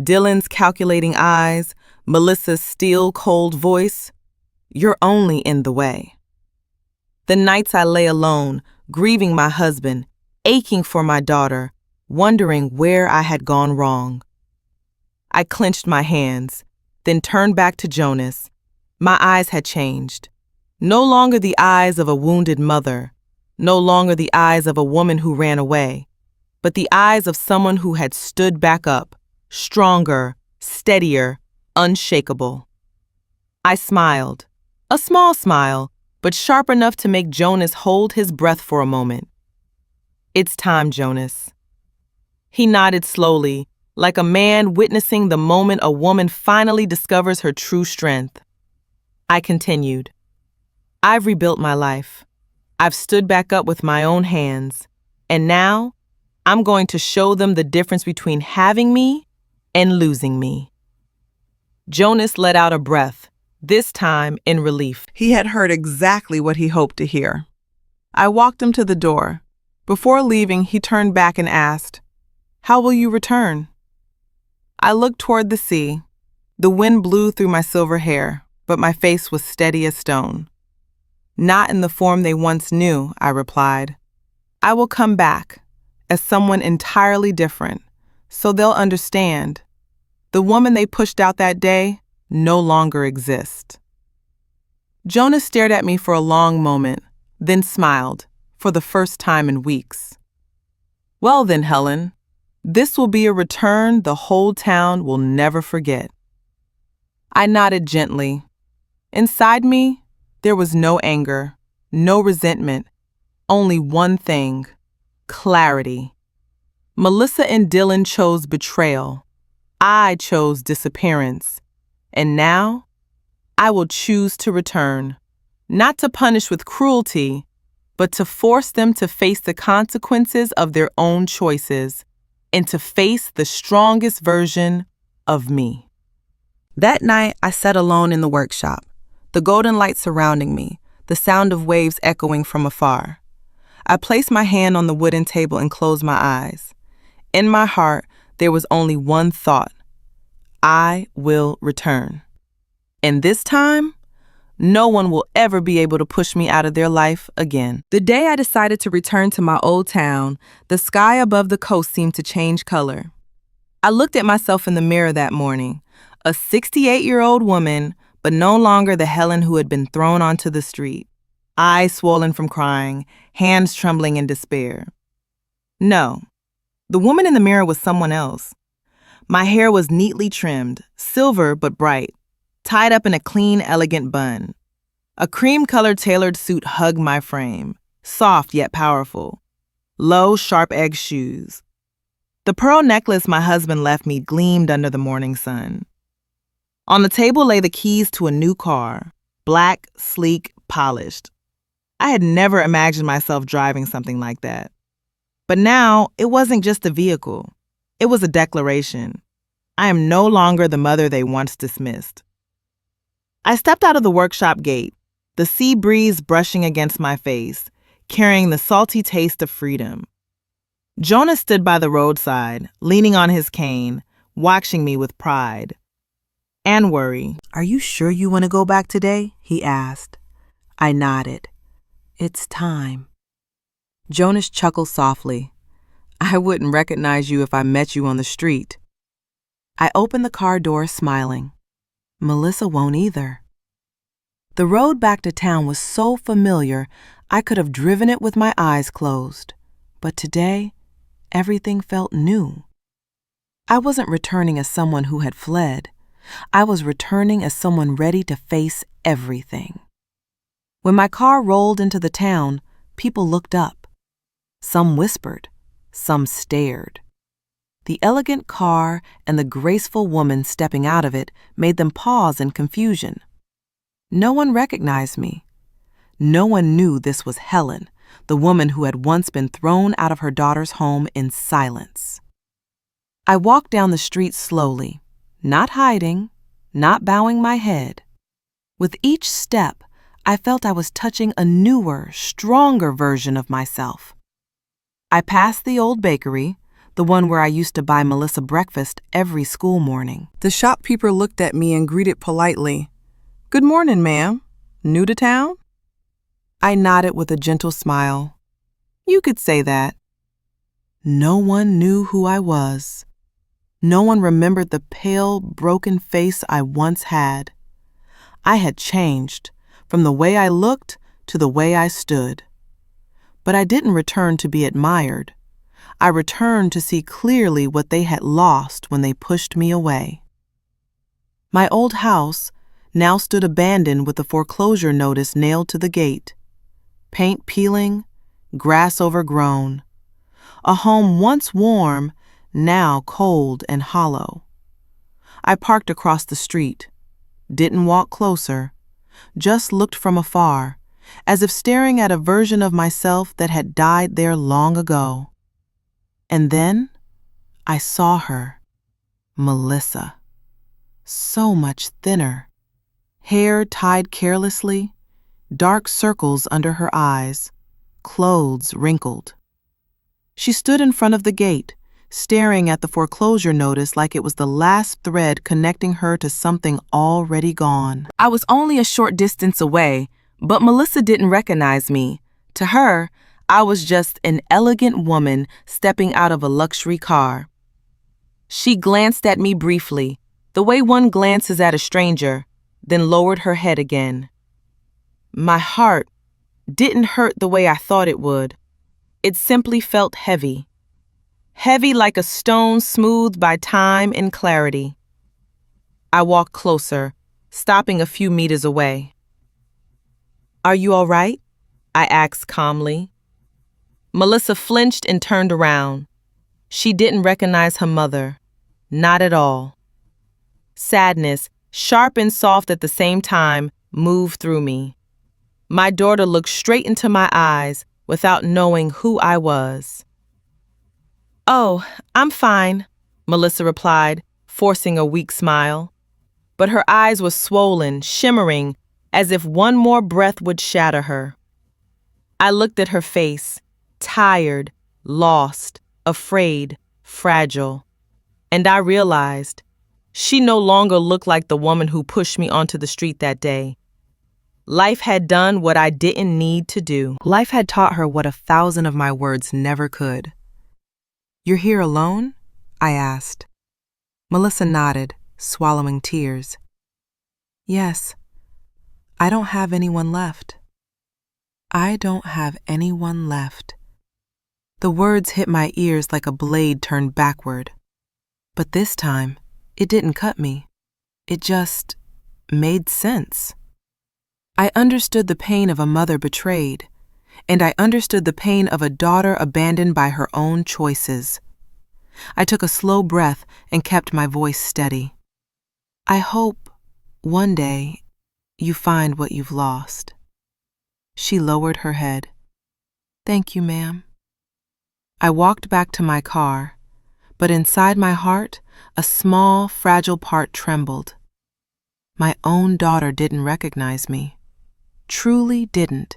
Dylan's calculating eyes, Melissa's steel, cold voice. You're only in the way. The nights I lay alone, grieving my husband, aching for my daughter, wondering where I had gone wrong. I clenched my hands, then turned back to Jonas. My eyes had changed. No longer the eyes of a wounded mother, no longer the eyes of a woman who ran away, but the eyes of someone who had stood back up, stronger, steadier, unshakable. I smiled, a small smile, but sharp enough to make Jonas hold his breath for a moment. It's time, Jonas. He nodded slowly, like a man witnessing the moment a woman finally discovers her true strength. I continued. I've rebuilt my life. I've stood back up with my own hands. And now, I'm going to show them the difference between having me and losing me. Jonas let out a breath, this time in relief. He had heard exactly what he hoped to hear. I walked him to the door. Before leaving, he turned back and asked, "How will you return?" I looked toward the sea. The wind blew through my silver hair, but my face was steady as stone. Not in the form they once knew, I replied. I will come back as someone entirely different, so they'll understand. The woman they pushed out that day no longer exists. Jonas stared at me for a long moment, then smiled, for the first time in weeks. Well then, Helen, this will be a return the whole town will never forget. I nodded gently. Inside me, there was no anger, no resentment, only one thing: clarity. Melissa and Dylan chose betrayal. I chose disappearance. And now, I will choose to return, not to punish with cruelty, but to force them to face the consequences of their own choices and to face the strongest version of me. That night, I sat alone in the workshop, the golden light surrounding me, the sound of waves echoing from afar. I placed my hand on the wooden table and closed my eyes. In my heart, there was only one thought: I will return. And this time, no one will ever be able to push me out of their life again. The day I decided to return to my old town, the sky above the coast seemed to change color. I looked at myself in the mirror that morning, a 68-year-old woman, but no longer the Helen who had been thrown onto the street, eyes swollen from crying, hands trembling in despair. No, the woman in the mirror was someone else. My hair was neatly trimmed, silver but bright, tied up in a clean, elegant bun. A cream-colored tailored suit hugged my frame, soft yet powerful. Low, sharp-edged shoes. The pearl necklace my husband left me gleamed under the morning sun. On the table lay the keys to a new car, black, sleek, polished. I had never imagined myself driving something like that. But now, it wasn't just a vehicle. It was a declaration. I am no longer the mother they once dismissed. I stepped out of the workshop gate, the sea breeze brushing against my face, carrying the salty taste of freedom. Jonas stood by the roadside, leaning on his cane, watching me with pride and worry. Are you sure you want to go back today? He asked. I nodded. It's time. Jonas chuckled softly. I wouldn't recognize you if I met you on the street. I opened the car door, smiling. Melissa won't either. The road back to town was so familiar, I could have driven it with my eyes closed. But today, everything felt new. I wasn't returning as someone who had fled. I was returning as someone ready to face everything. When my car rolled into the town, people looked up. Some whispered, some stared. The elegant car and the graceful woman stepping out of it made them pause in confusion. No one recognized me. No one knew this was Helen, the woman who had once been thrown out of her daughter's home in silence. I walked down the street slowly, not hiding, not bowing my head. With each step, I felt I was touching a newer, stronger version of myself. I passed the old bakery, the one where I used to buy Melissa breakfast every school morning. The shopkeeper looked at me and greeted politely. "Good morning, ma'am. New to town?" I nodded with a gentle smile. You could say that. No one knew who I was. No one remembered the pale, broken face I once had. I had changed, from the way I looked to the way I stood. But I didn't return to be admired. I returned to see clearly what they had lost when they pushed me away. My old house now stood abandoned with a foreclosure notice nailed to the gate. Paint peeling, grass overgrown. A home once warm, now cold and hollow. I parked across the street, didn't walk closer, just looked from afar, as if staring at a version of myself that had died there long ago. And then I saw her, Melissa. So much thinner. Hair tied carelessly, dark circles under her eyes, clothes wrinkled. She stood in front of the gate, staring at the foreclosure notice like it was the last thread connecting her to something already gone. I was only a short distance away, but Melissa didn't recognize me. To her, I was just an elegant woman stepping out of a luxury car. She glanced at me briefly, the way one glances at a stranger, then lowered her head again. My heart didn't hurt the way I thought it would. It simply felt heavy. Heavy like a stone smoothed by time and clarity. I walked closer, stopping a few meters away. "Are you all right?" I asked calmly. Melissa flinched and turned around. She didn't recognize her mother. Not at all. Sadness, sharp and soft at the same time, moved through me. My daughter looked straight into my eyes without knowing who I was. "Oh, I'm fine," Melissa replied, forcing a weak smile. But her eyes were swollen, shimmering, as if one more breath would shatter her. I looked at her face, tired, lost, afraid, fragile. And I realized she no longer looked like the woman who pushed me onto the street that day. Life had done what I didn't need to do. Life had taught her what 1,000 of my words never could. "You're here alone?" I asked. Melissa nodded, swallowing tears. "Yes. I don't have anyone left. I don't have anyone left." The words hit my ears like a blade turned backward. But this time, it didn't cut me. It just made sense. I understood the pain of a mother betrayed, and I understood the pain of a daughter abandoned by her own choices. I took a slow breath and kept my voice steady. "I hope, one day, you find what you've lost." She lowered her head. "Thank you, ma'am." I walked back to my car, but inside my heart, a small, fragile part trembled. My own daughter didn't recognize me. Truly didn't.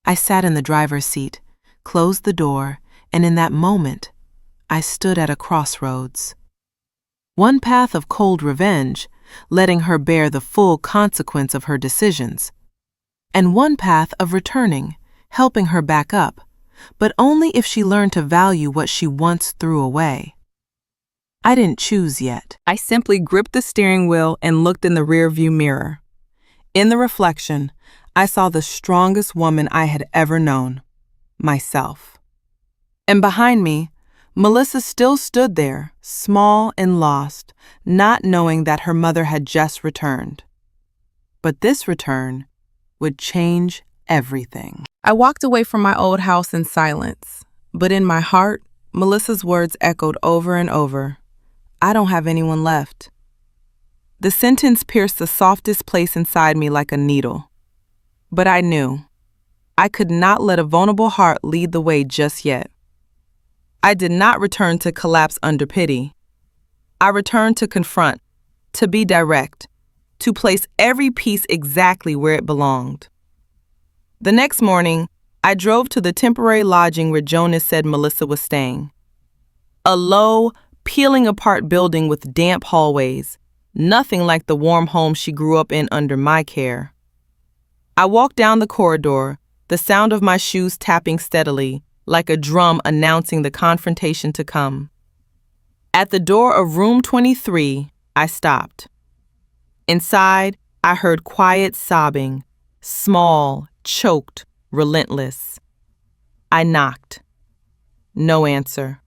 I sat in the driver's seat, closed the door, and in that moment, I stood at a crossroads. One path of cold revenge, letting her bear the full consequence of her decisions, and one path of returning, helping her back up, but only if she learned to value what she once threw away. I didn't choose yet. I simply gripped the steering wheel and looked in the rearview mirror. In the reflection, I saw the strongest woman I had ever known, myself. And behind me, Melissa still stood there, small and lost, not knowing that her mother had just returned. But this return would change everything. I walked away from my old house in silence, but in my heart, Melissa's words echoed over and over. "I don't have anyone left." The sentence pierced the softest place inside me like a needle. But I knew I could not let a vulnerable heart lead the way just yet. I did not return to collapse under pity. I returned to confront, to be direct, to place every piece exactly where it belonged. The next morning, I drove to the temporary lodging where Jonas said Melissa was staying. A low, peeling apart building with damp hallways, nothing like the warm home she grew up in under my care. I walked down the corridor, the sound of my shoes tapping steadily, like a drum announcing the confrontation to come. At the door of room 23, I stopped. Inside, I heard quiet sobbing, small, choked, relentless. I knocked. No answer.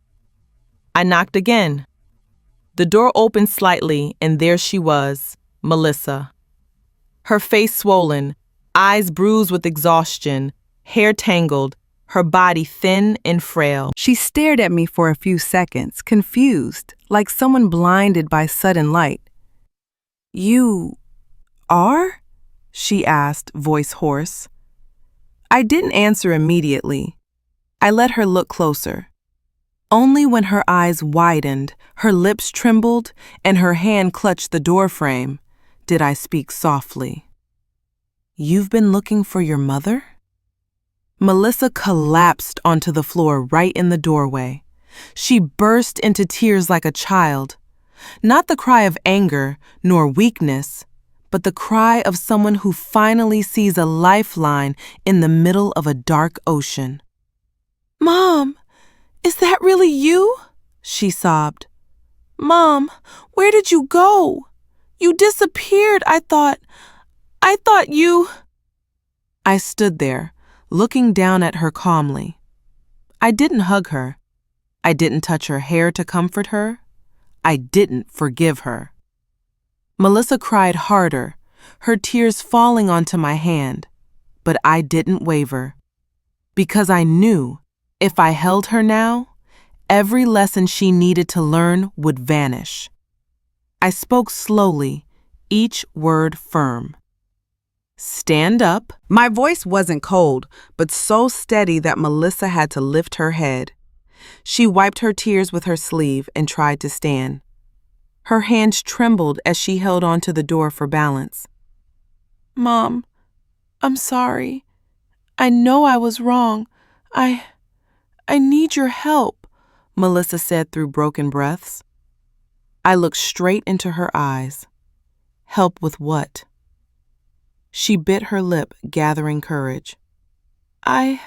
I knocked again. The door opened slightly, and there she was, Melissa. Her face swollen, eyes bruised with exhaustion, hair tangled, her body thin and frail. She stared at me for a few seconds, confused, like someone blinded by sudden light. "You are?" she asked, voice hoarse. I didn't answer immediately. I let her look closer. Only when her eyes widened, her lips trembled, and her hand clutched the doorframe, did I speak softly. "You've been looking for your mother?" Melissa collapsed onto the floor right in the doorway. She burst into tears like a child. Not the cry of anger nor weakness, but the cry of someone who finally sees a lifeline in the middle of a dark ocean. "Mom, is that really you?" she sobbed. "Mom, where did you go? You disappeared. I thought you—" I stood there, looking down at her calmly. I didn't hug her. I didn't touch her hair to comfort her. I didn't forgive her. Melissa cried harder, her tears falling onto my hand, but I didn't waver. Because I knew, if I held her now, every lesson she needed to learn would vanish. I spoke slowly, each word firm. "Stand up." My voice wasn't cold, but so steady that Melissa had to lift her head. She wiped her tears with her sleeve and tried to stand. Her hands trembled as she held onto the door for balance. "Mom, I'm sorry. I know I was wrong. I need your help," Melissa said through broken breaths. I looked straight into her eyes. Help with what? She bit her lip, gathering courage. I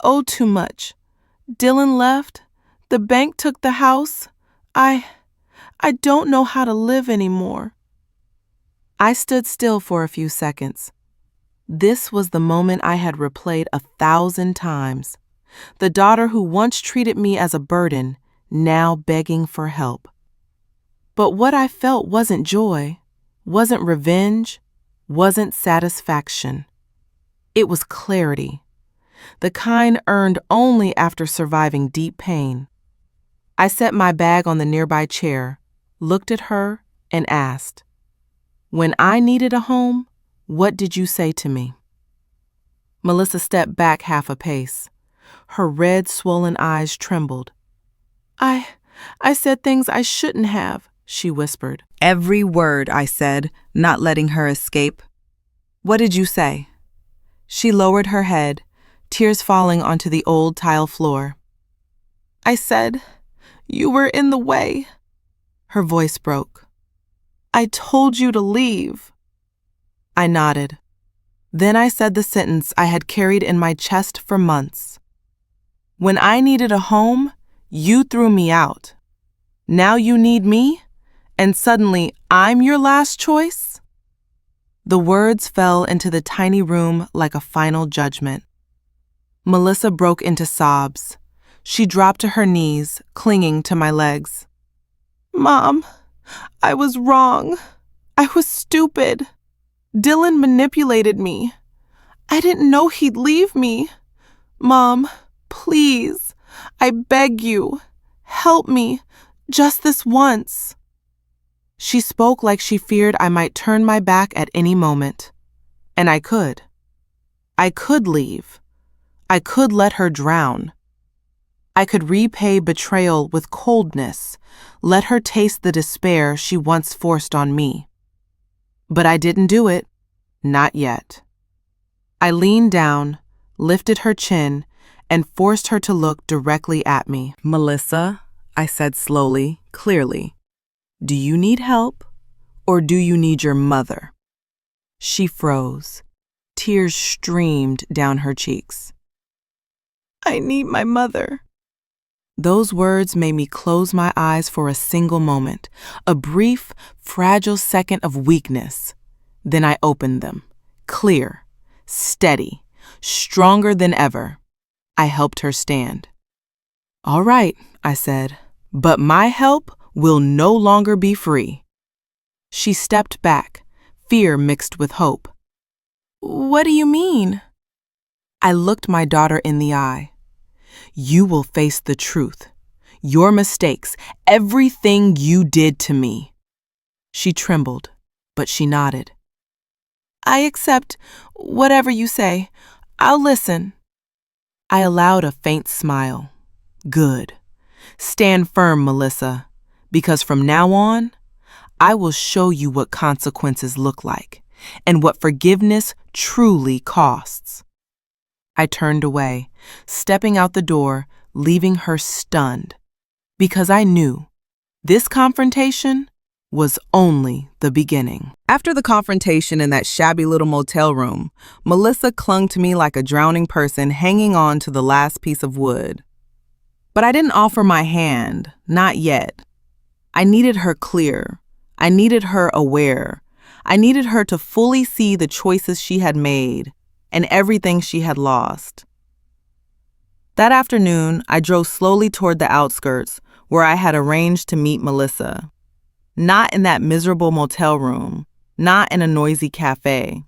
owe too much. Dylan left. The bank took the house. I don't know how to live anymore." I stood still for a few seconds. This was the moment I had replayed 1,000 times. The daughter who once treated me as a burden, now begging for help. But what I felt wasn't joy, wasn't revenge, wasn't satisfaction. It was clarity, the kind earned only after surviving deep pain. I set my bag on the nearby chair, looked at her, and asked, "When I needed a home, what did you say to me?" Melissa stepped back half a pace. Her red, swollen eyes trembled. I said things I shouldn't have," she whispered. "Every word," I said, not letting her escape. "What did you say?" She lowered her head, tears falling onto the old tile floor. "I said, you were in the way." Her voice broke. "I told you to leave." I nodded. Then I said the sentence I had carried in my chest for months. "When I needed a home, you threw me out. Now you need me, and suddenly I'm your last choice?" The words fell into the tiny room like a final judgment. Melissa broke into sobs. She dropped to her knees, clinging to my legs. "Mom, I was wrong. I was stupid. Dylan manipulated me. I didn't know he'd leave me. Mom, please, I beg you, help me, just this once." She spoke like she feared I might turn my back at any moment. And I could. I could leave. I could let her drown. I could repay betrayal with coldness, let her taste the despair she once forced on me. But I didn't do it, not yet. I leaned down, lifted her chin, and forced her to look directly at me. "Melissa," I said slowly, clearly, "do you need help, or do you need your mother?" She froze. Tears streamed down her cheeks. "I need my mother." Those words made me close my eyes for a single moment, a brief, fragile second of weakness. Then I opened them, clear, steady, stronger than ever. I helped her stand. "All right," I said, "but my help will no longer be free." She stepped back, fear mixed with hope. "What do you mean?" I looked my daughter in the eye. "You will face the truth, your mistakes, everything you did to me." She trembled, but she nodded. "I accept whatever you say. I'll listen." I allowed a faint smile. "Good. Stand firm, Melissa, because from now on, I will show you what consequences look like and what forgiveness truly costs." I turned away, stepping out the door, leaving her stunned, because I knew this confrontation was only the beginning. After the confrontation in that shabby little motel room, Melissa clung to me like a drowning person hanging on to the last piece of wood. But I didn't offer my hand, not yet. I needed her clear. I needed her aware. I needed her to fully see the choices she had made and everything she had lost. That afternoon, I drove slowly toward the outskirts where I had arranged to meet Melissa. Not in that miserable motel room, not in a noisy cafe.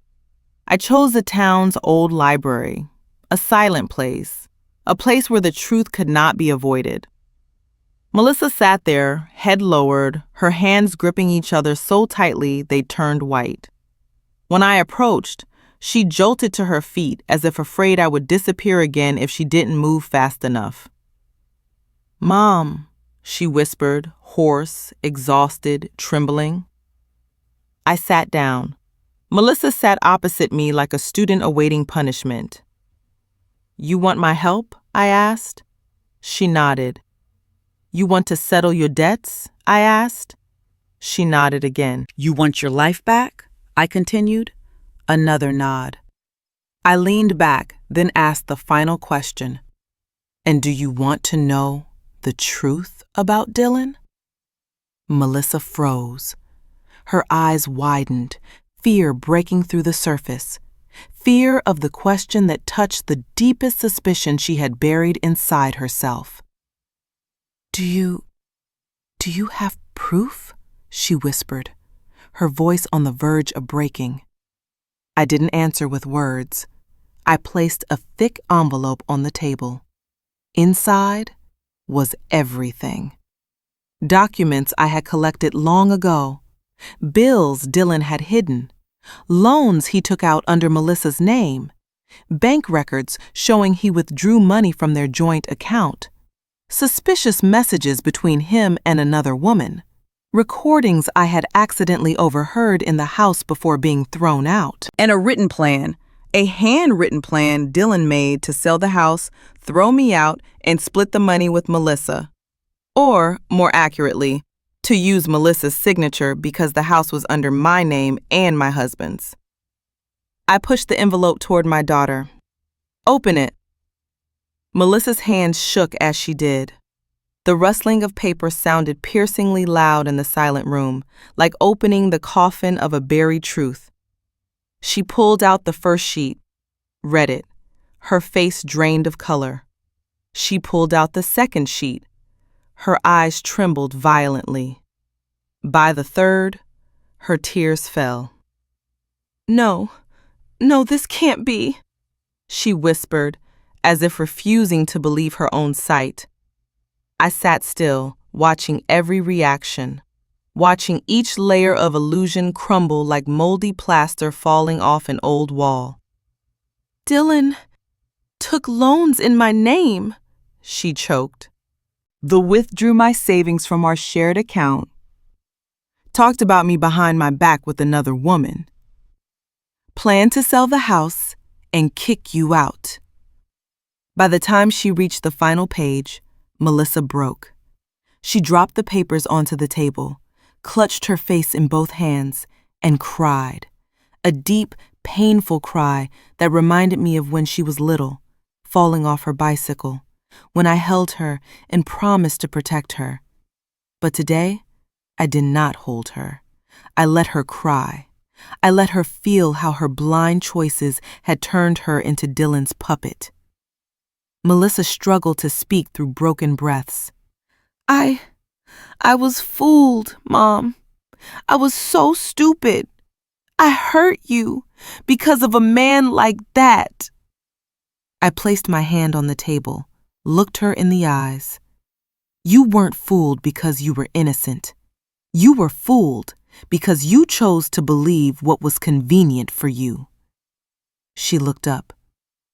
I chose the town's old library, a silent place, a place where the truth could not be avoided. Melissa sat there, head lowered, her hands gripping each other so tightly they turned white. When I approached, she jolted to her feet as if afraid I would disappear again if she didn't move fast enough. "Mom," she whispered, hoarse, exhausted, trembling. I sat down. Melissa sat opposite me like a student awaiting punishment. "You want my help?" I asked. She nodded. "You want to settle your debts?" I asked. She nodded again. "You want your life back?" I continued. Another nod. I leaned back, then asked the final question. "And do you want to know the truth about Dylan?" Melissa froze. Her eyes widened, fear breaking through the surface. Fear of the question that touched the deepest suspicion she had buried inside herself. Do you have proof?" she whispered, her voice on the verge of breaking. I didn't answer with words. I placed a thick envelope on the table. Inside was everything. Documents I had collected long ago, bills Dylan had hidden, loans he took out under Melissa's name, bank records showing he withdrew money from their joint account, suspicious messages between him and another woman, recordings I had accidentally overheard in the house before being thrown out, and a written plan, a handwritten plan Dylan made to sell the house, throw me out, and split the money with Melissa. Or, more accurately, to use Melissa's signature because the house was under my name and my husband's. I pushed the envelope toward my daughter. "Open it." Melissa's hands shook as she did. The rustling of paper sounded piercingly loud in the silent room, like opening the coffin of a buried truth. She pulled out the first sheet, read it, her face drained of color. She pulled out the second sheet. Her eyes trembled violently. By the third, her tears fell. No, this can't be," she whispered, as if refusing to believe her own sight. I sat still, watching every reaction, watching each layer of illusion crumble like moldy plaster falling off an old wall. "Dylan took loans in my name," she choked. The withdrew my savings from our shared account. Talked about me behind my back with another woman. Planned to sell the house and kick you out. By the time she reached the final page, Melissa broke. She dropped the papers onto the table, clutched her face in both hands, and cried. A deep, painful cry that reminded me of when she was little, falling off her bicycle, when I held her and promised to protect her. But today, I did not hold her. I let her cry. I let her feel how her blind choices had turned her into Dylan's puppet. Melissa struggled to speak through broken breaths. I was fooled, Mom. I was so stupid. I hurt you because of a man like that. I placed my hand on the table, looked her in the eyes. You weren't fooled because you were innocent. You were fooled because you chose to believe what was convenient for you. She looked up,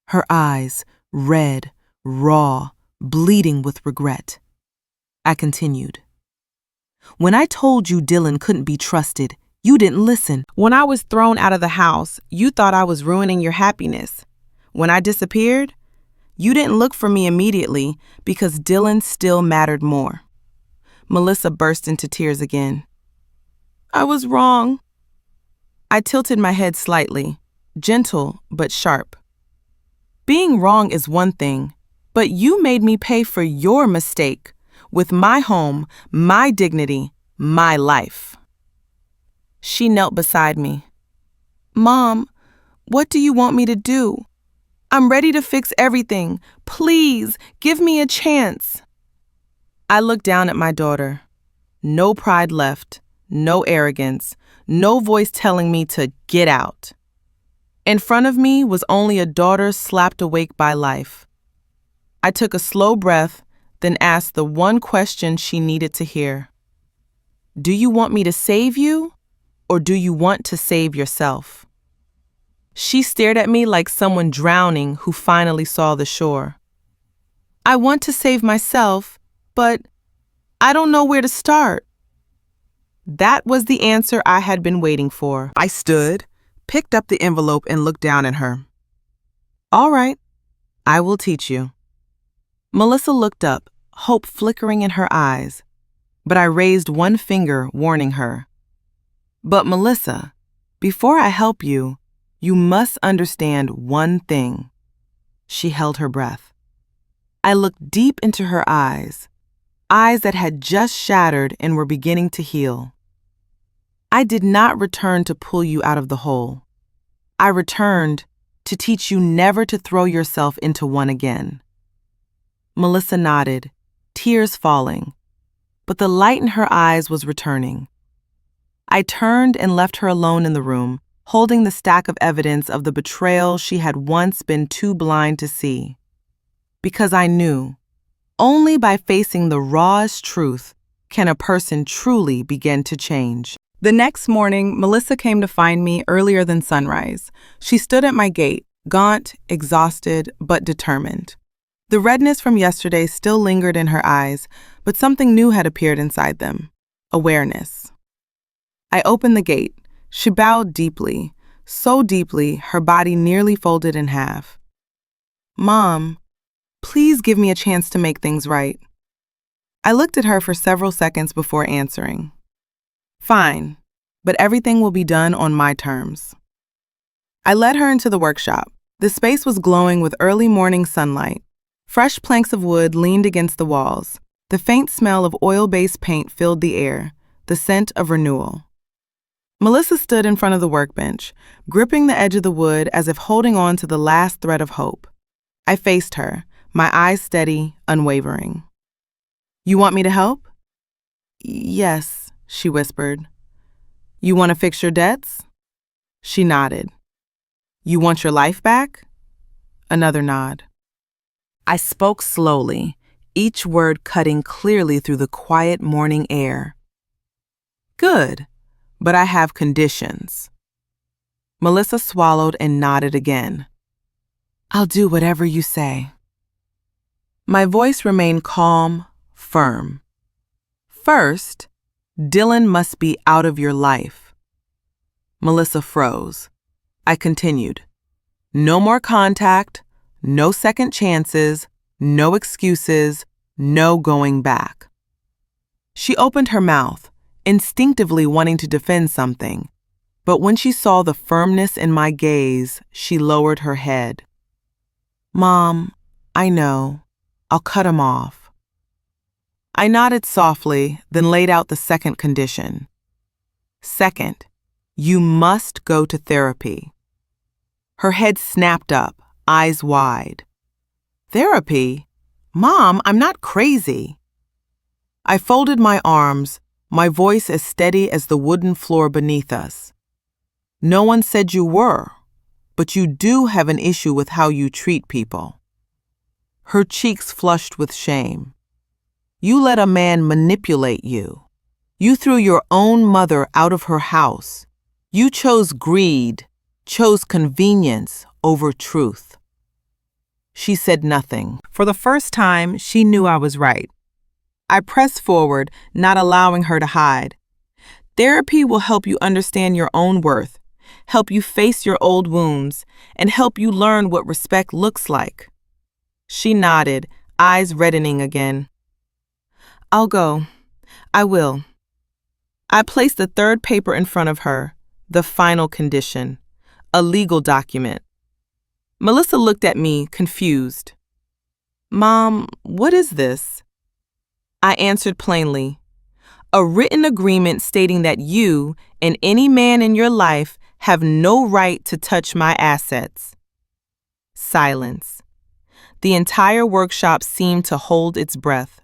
her eyes red, raw, bleeding with regret. I continued. When I told you Dylan couldn't be trusted, you didn't listen. When I was thrown out of the house, you thought I was ruining your happiness. When I disappeared, you didn't look for me immediately because Dylan still mattered more. Melissa burst into tears again. I was wrong. I tilted my head slightly, gentle but sharp. Being wrong is one thing, but you made me pay for your mistake with my home, my dignity, my life. She knelt beside me. Mom, what do you want me to do? I'm ready to fix everything. Please, give me a chance. I looked down at my daughter. No pride left, no arrogance, no voice telling me to get out. In front of me was only a daughter slapped awake by life. I took a slow breath, then asked the one question she needed to hear. Do you want me to save you, or do you want to save yourself? She stared at me like someone drowning who finally saw the shore. I want to save myself, but I don't know where to start. That was the answer I had been waiting for. I stood, picked up the envelope, and looked down at her. All right, I will teach you. Melissa looked up, hope flickering in her eyes, but I raised one finger, warning her. But Melissa, before I help you, you must understand one thing. She held her breath. I looked deep into her eyes that had just shattered and were beginning to heal. I did not return to pull you out of the hole. I returned to teach you never to throw yourself into one again. Melissa nodded, tears falling, but the light in her eyes was returning. I turned and left her alone in the room, holding the stack of evidence of the betrayal she had once been too blind to see. Because I knew, only by facing the rawest truth can a person truly begin to change. The next morning, Melissa came to find me earlier than sunrise. She stood at my gate, gaunt, exhausted, but determined. The redness from yesterday still lingered in her eyes, but something new had appeared inside them. Awareness. I opened the gate. She bowed deeply, so deeply her body nearly folded in half. Mom, please give me a chance to make things right. I looked at her for several seconds before answering. Fine, but everything will be done on my terms. I led her into the workshop. The space was glowing with early morning sunlight. Fresh planks of wood leaned against the walls. The faint smell of oil-based paint filled the air, the scent of renewal. Melissa stood in front of the workbench, gripping the edge of the wood as if holding on to the last thread of hope. I faced her, my eyes steady, unwavering. You want me to help? Yes, she whispered. You want to fix your debts? She nodded. You want your life back? Another nod. I spoke slowly, each word cutting clearly through the quiet morning air. Good, but I have conditions. Melissa swallowed and nodded again. I'll do whatever you say. My voice remained calm, firm. First, Dylan must be out of your life. Melissa froze. I continued. No more contact, no second chances, no excuses, no going back. She opened her mouth, instinctively wanting to defend something, but when she saw the firmness in my gaze, she lowered her head. Mom, I know. I'll cut him off. I nodded softly, then laid out the second condition. Second, you must go to therapy. Her head snapped up, eyes wide. Therapy? Mom, I'm not crazy. I folded my arms, my voice as steady as the wooden floor beneath us. No one said you were, but you do have an issue with how you treat people. Her cheeks flushed with shame. You let a man manipulate you. You threw your own mother out of her house. You chose greed, chose convenience over truth. She said nothing. For the first time, she knew I was right. I pressed forward, not allowing her to hide. Therapy will help you understand your own worth, help you face your old wounds, and help you learn what respect looks like. She nodded, eyes reddening again. I'll go. I will. I placed the third paper in front of her, the final condition, a legal document. Melissa looked at me, confused. Mom, what is this? I answered plainly. A written agreement stating that you and any man in your life have no right to touch my assets. Silence. The entire workshop seemed to hold its breath.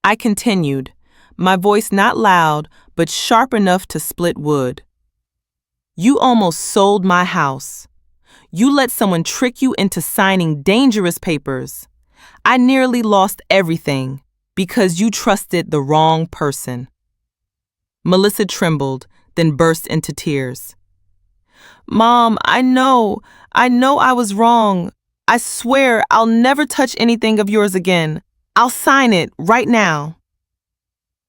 I continued, my voice not loud, but sharp enough to split wood. You almost sold my house. You let someone trick you into signing dangerous papers. I nearly lost everything because you trusted the wrong person. Melissa trembled, then burst into tears. Mom, I know I was wrong. I swear I'll never touch anything of yours again. I'll sign it right now.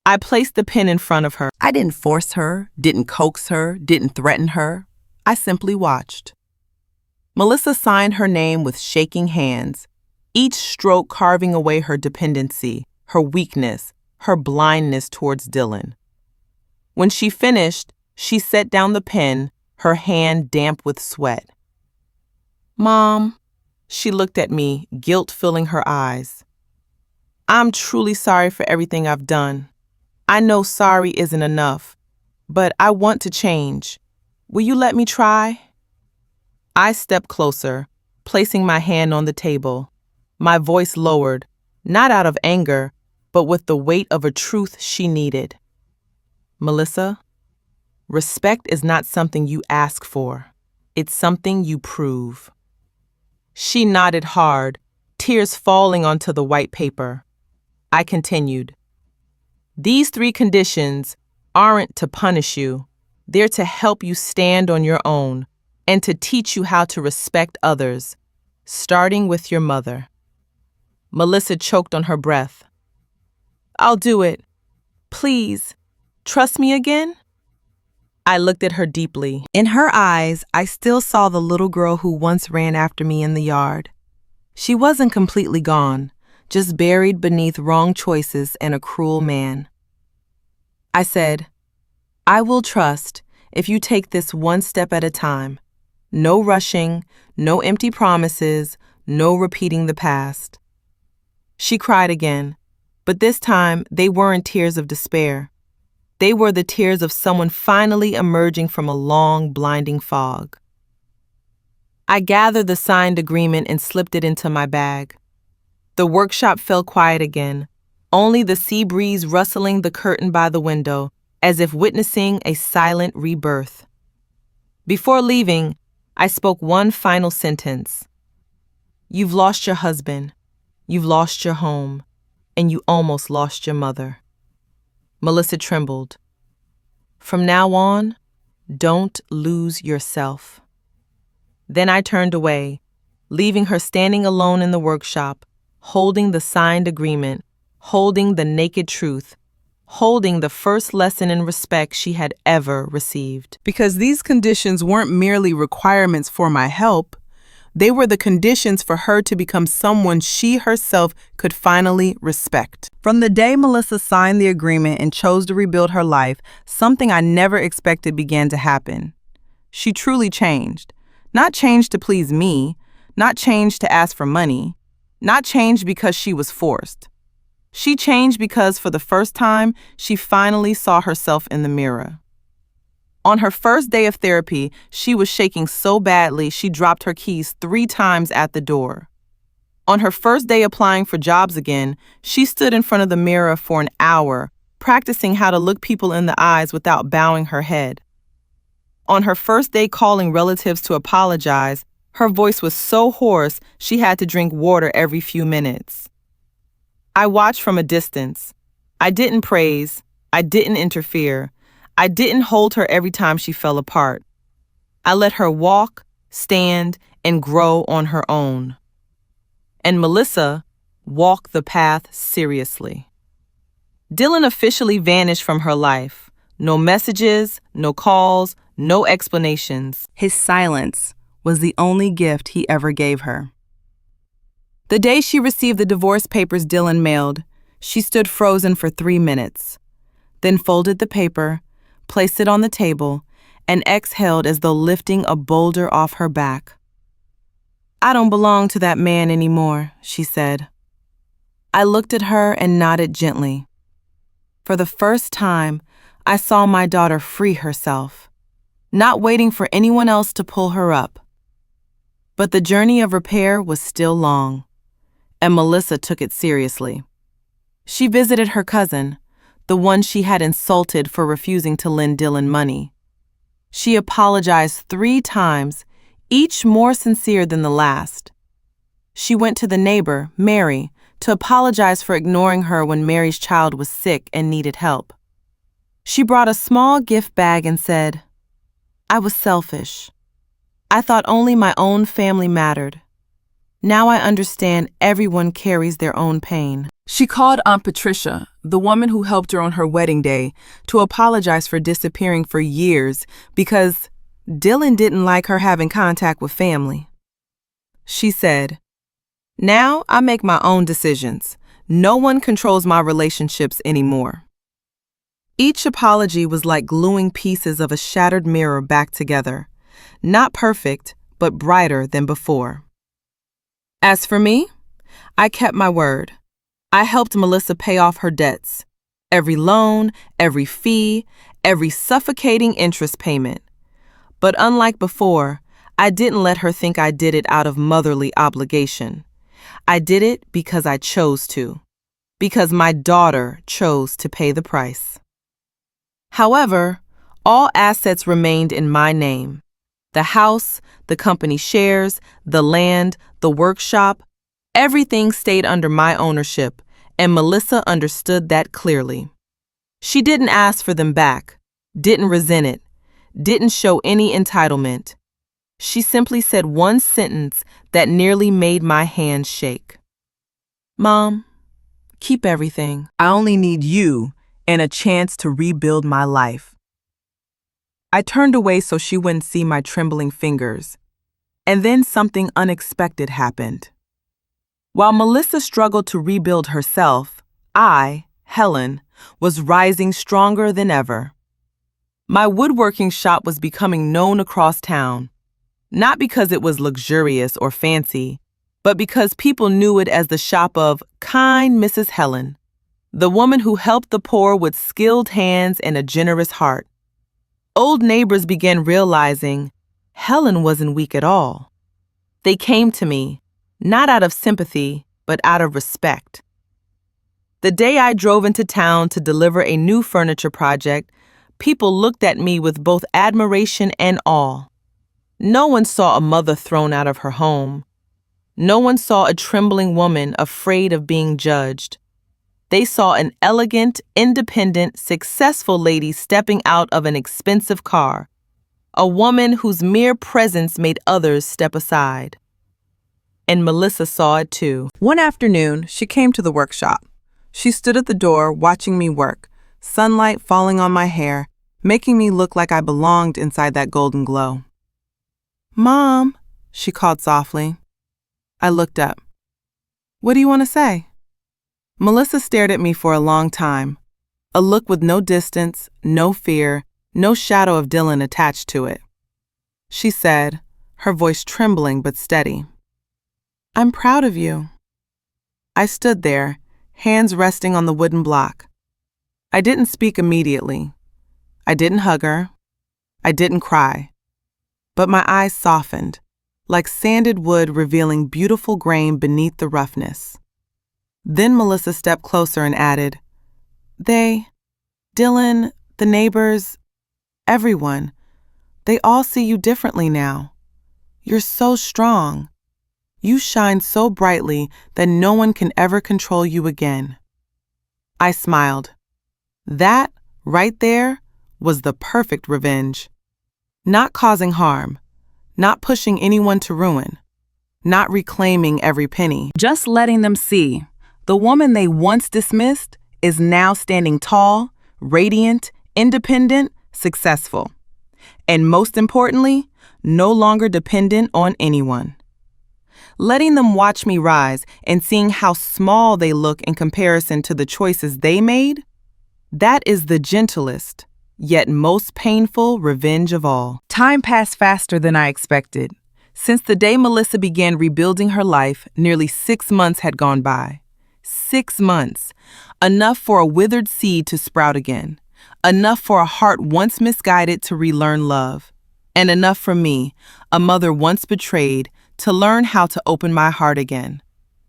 I placed the pen in front of her. I didn't force her, didn't coax her, didn't threaten her. I simply watched. Melissa signed her name with shaking hands, each stroke carving away her dependency, her weakness, her blindness towards Dylan. When she finished, she set down the pen, her hand damp with sweat. Mom, she looked at me, guilt filling her eyes. I'm truly sorry for everything I've done. I know sorry isn't enough, but I want to change. Will you let me try? I stepped closer, placing my hand on the table, my voice lowered, not out of anger, but with the weight of a truth she needed. Melissa, respect is not something you ask for. It's something you prove. She nodded hard, tears falling onto the white paper. I continued. These 3 conditions aren't to punish you. They're to help you stand on your own and to teach you how to respect others, starting with your mother. Melissa choked on her breath. I'll do it. Please, trust me again? I looked at her deeply. In her eyes, I still saw the little girl who once ran after me in the yard. She wasn't completely gone, just buried beneath wrong choices and a cruel man. I said, I will trust if you take this one step at a time. No rushing, no empty promises, no repeating the past. She cried again, but this time they weren't tears of despair. They were the tears of someone finally emerging from a long, blinding fog. I gathered the signed agreement and slipped it into my bag. The workshop fell quiet again, only the sea breeze rustling the curtain by the window, as if witnessing a silent rebirth. Before leaving, I spoke one final sentence. You've lost your husband, you've lost your home, and you almost lost your mother. Melissa trembled. From now on, don't lose yourself. Then I turned away, leaving her standing alone in the workshop, holding the signed agreement, holding the naked truth, holding the first lesson in respect she had ever received. Because these conditions weren't merely requirements for my help, they were the conditions for her to become someone she herself could finally respect. From the day Melissa signed the agreement and chose to rebuild her life, something I never expected began to happen. She truly changed. Not changed to please me, not changed to ask for money, not changed because she was forced. She changed because for the first time, she finally saw herself in the mirror. On her first day of therapy, she was shaking so badly she dropped her keys 3 times at the door. On her first day applying for jobs again, she stood in front of the mirror for an hour, practicing how to look people in the eyes without bowing her head. On her first day calling relatives to apologize, her voice was so hoarse she had to drink water every few minutes. I watched from a distance. I didn't praise. I didn't interfere. I didn't hold her every time she fell apart. I let her walk, stand, and grow on her own. And Melissa walked the path seriously. Dylan officially vanished from her life. No messages, no calls, no explanations. His silence was the only gift he ever gave her. The day she received the divorce papers Dylan mailed, she stood frozen for 3 minutes, then folded the paper, placed it on the table, and exhaled as though lifting a boulder off her back. "I don't belong to that man anymore," she said. I looked at her and nodded gently. For the first time, I saw my daughter free herself, not waiting for anyone else to pull her up. But the journey of repair was still long, and Melissa took it seriously. She visited her cousin, the one she had insulted for refusing to lend Dylan money. She apologized 3 times, each more sincere than the last. She went to the neighbor, Mary, to apologize for ignoring her when Mary's child was sick and needed help. She brought a small gift bag and said, "I was selfish. I thought only my own family mattered. Now I understand everyone carries their own pain." She called Aunt Patricia, the woman who helped her on her wedding day, to apologize for disappearing for years because Dylan didn't like her having contact with family. She said, "Now I make my own decisions. No one controls my relationships anymore." Each apology was like gluing pieces of a shattered mirror back together, not perfect, but brighter than before. As for me, I kept my word. I helped Melissa pay off her debts. Every loan, every fee, every suffocating interest payment. But unlike before, I didn't let her think I did it out of motherly obligation. I did it because I chose to. Because my daughter chose to pay the price. However, all assets remained in my name. The house, the company shares, the land, the workshop, everything stayed under my ownership, and Melissa understood that clearly. She didn't ask for them back, didn't resent it, didn't show any entitlement. She simply said one sentence that nearly made my hands shake. "Mom, keep everything. I only need you and a chance to rebuild my life." I turned away so she wouldn't see my trembling fingers. And then something unexpected happened. While Melissa struggled to rebuild herself, I, Helen, was rising stronger than ever. My woodworking shop was becoming known across town, not because it was luxurious or fancy, but because people knew it as the shop of kind Mrs. Helen, the woman who helped the poor with skilled hands and a generous heart. Old neighbors began realizing Helen wasn't weak at all. They came to me, not out of sympathy, but out of respect. The day I drove into town to deliver a new furniture project, people looked at me with both admiration and awe. No one saw a mother thrown out of her home. No one saw a trembling woman afraid of being judged. They saw an elegant, independent, successful lady stepping out of an expensive car, a woman whose mere presence made others step aside. And Melissa saw it too. One afternoon, she came to the workshop. She stood at the door watching me work, sunlight falling on my hair, making me look like I belonged inside that golden glow. "Mom," she called softly. I looked up. "What do you want to say?" Melissa stared at me for a long time, a look with no distance, no fear, no shadow of Dylan attached to it. She said, her voice trembling but steady, "I'm proud of you." I stood there, hands resting on the wooden block. I didn't speak immediately. I didn't hug her. I didn't cry. But my eyes softened, like sanded wood revealing beautiful grain beneath the roughness. Then Melissa stepped closer and added, Dylan, the neighbors, everyone, they all see you differently now. You're so strong. You shine so brightly that no one can ever control you again." I smiled. That, right there, was the perfect revenge. Not causing harm, not pushing anyone to ruin, not reclaiming every penny. Just letting them see the woman they once dismissed is now standing tall, radiant, independent, successful. And most importantly, no longer dependent on anyone. Letting them watch me rise and seeing how small they look in comparison to the choices they made, that is the gentlest, yet most painful revenge of all. Time passed faster than I expected. Since the day Melissa began rebuilding her life, nearly 6 months had gone by. 6 months. Enough for a withered seed to sprout again. Enough for a heart once misguided to relearn love. And enough for me, a mother once betrayed, to learn how to open my heart again.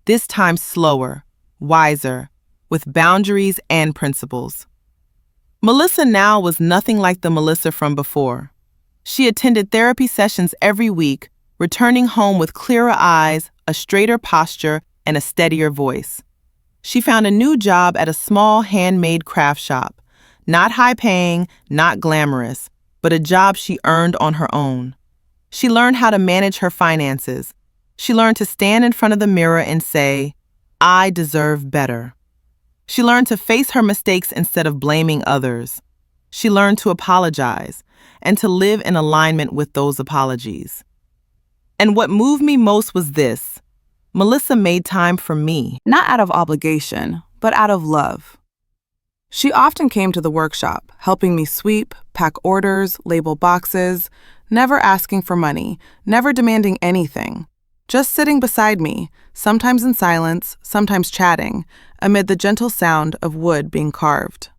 This time slower, wiser, with boundaries and principles. Melissa now was nothing like the Melissa from before. She attended therapy sessions every week, returning home with clearer eyes, a straighter posture, and a steadier voice. She found a new job at a small handmade craft shop. Not high-paying, not glamorous, but a job she earned on her own. She learned how to manage her finances. She learned to stand in front of the mirror and say, "I deserve better." She learned to face her mistakes instead of blaming others. She learned to apologize and to live in alignment with those apologies. And what moved me most was this: Melissa made time for me. Not out of obligation, but out of love. She often came to the workshop, helping me sweep, pack orders, label boxes, never asking for money, never demanding anything. Just sitting beside me, sometimes in silence, sometimes chatting, amid the gentle sound of wood being carved.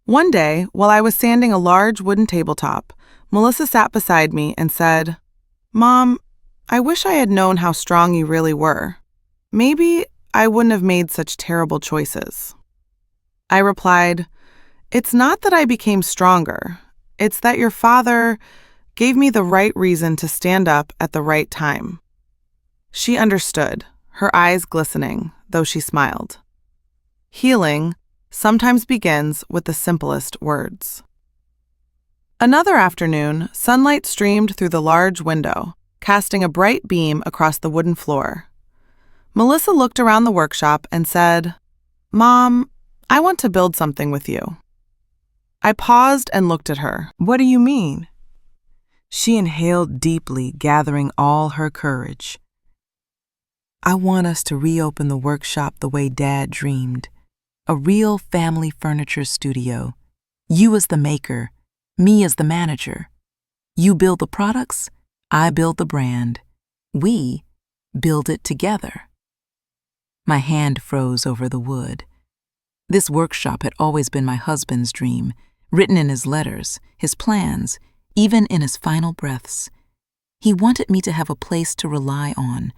One day, while I was sanding a large wooden tabletop, Melissa sat beside me and said, "Mom, I wish I had known how strong you really were. Maybe I wouldn't have made such terrible choices." I replied, "It's not that I became stronger. It's that your father gave me the right reason to stand up at the right time." She understood, her eyes glistening, though she smiled. Healing sometimes begins with the simplest words. Another afternoon, sunlight streamed through the large window, casting a bright beam across the wooden floor. Melissa looked around the workshop and said, "Mom, I want to build something with you." I paused and looked at her. "What do you mean?" She inhaled deeply, gathering all her courage. "I want us to reopen the workshop the way Dad dreamed. A real family furniture studio. You as the maker, me as the manager. You build the products, I build the brand. We build it together." My hand froze over the wood. This workshop had always been my husband's dream, written in his letters, his plans, even in his final breaths. He wanted me to have a place to rely on,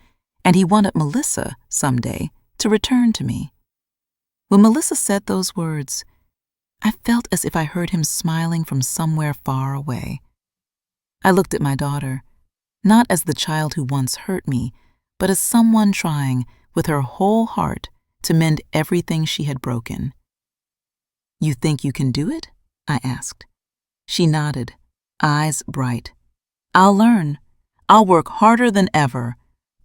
and he wanted Melissa, someday, to return to me. When Melissa said those words, I felt as if I heard him smiling from somewhere far away. I looked at my daughter, not as the child who once hurt me, but as someone trying, with her whole heart, to mend everything she had broken. "You think you can do it?" I asked. She nodded, eyes bright. "I'll learn. I'll work harder than ever.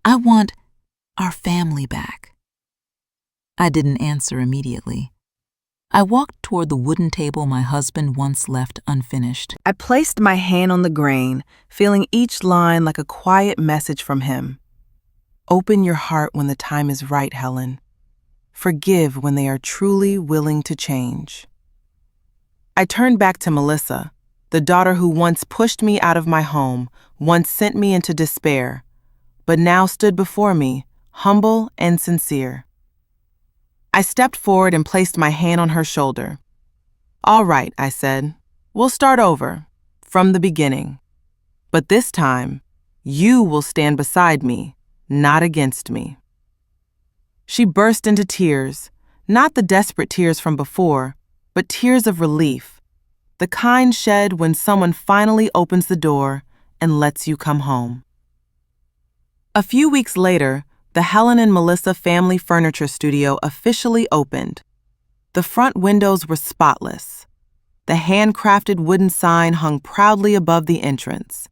I want our family back. I didn't answer immediately. I walked toward the wooden table my husband once left unfinished. I placed my hand on the grain, feeling each line like a quiet message from him. Open your heart when the time is right, Helen. Forgive when they are truly willing to change. I turned back to Melissa, the daughter who once pushed me out of my home, once sent me into despair, but now stood before me, humble and sincere. I stepped forward and placed my hand on her shoulder. All right, I said, we'll start over, from the beginning. But this time, you will stand beside me, not against me. She burst into tears, not the desperate tears from before, but tears of relief, the kind shed when someone finally opens the door and lets you come home. A few weeks later, the Helen and Melissa family furniture studio officially opened. The front windows were spotless. The handcrafted wooden sign hung proudly above the entrance.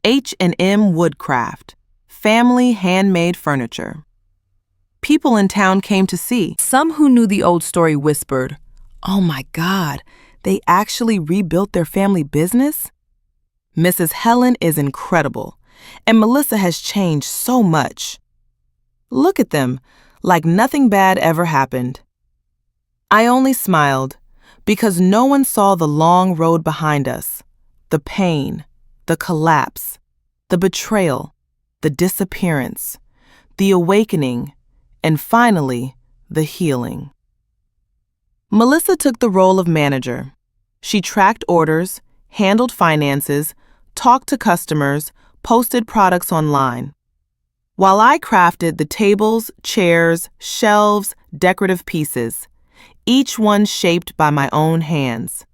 H&M Woodcraft, family handmade furniture. People in town came to see. Some who knew the old story whispered, "Oh my God, they actually rebuilt their family business?" Mrs. Helen is incredible, and Melissa has changed so much. Look at them, like nothing bad ever happened. I only smiled, because no one saw the long road behind us, the pain, the collapse, the betrayal, the disappearance, the awakening, and finally, the healing. Melissa took the role of manager. She tracked orders, handled finances, talked to customers, posted products online. While I crafted the tables, chairs, shelves, decorative pieces, each one shaped by my own hands.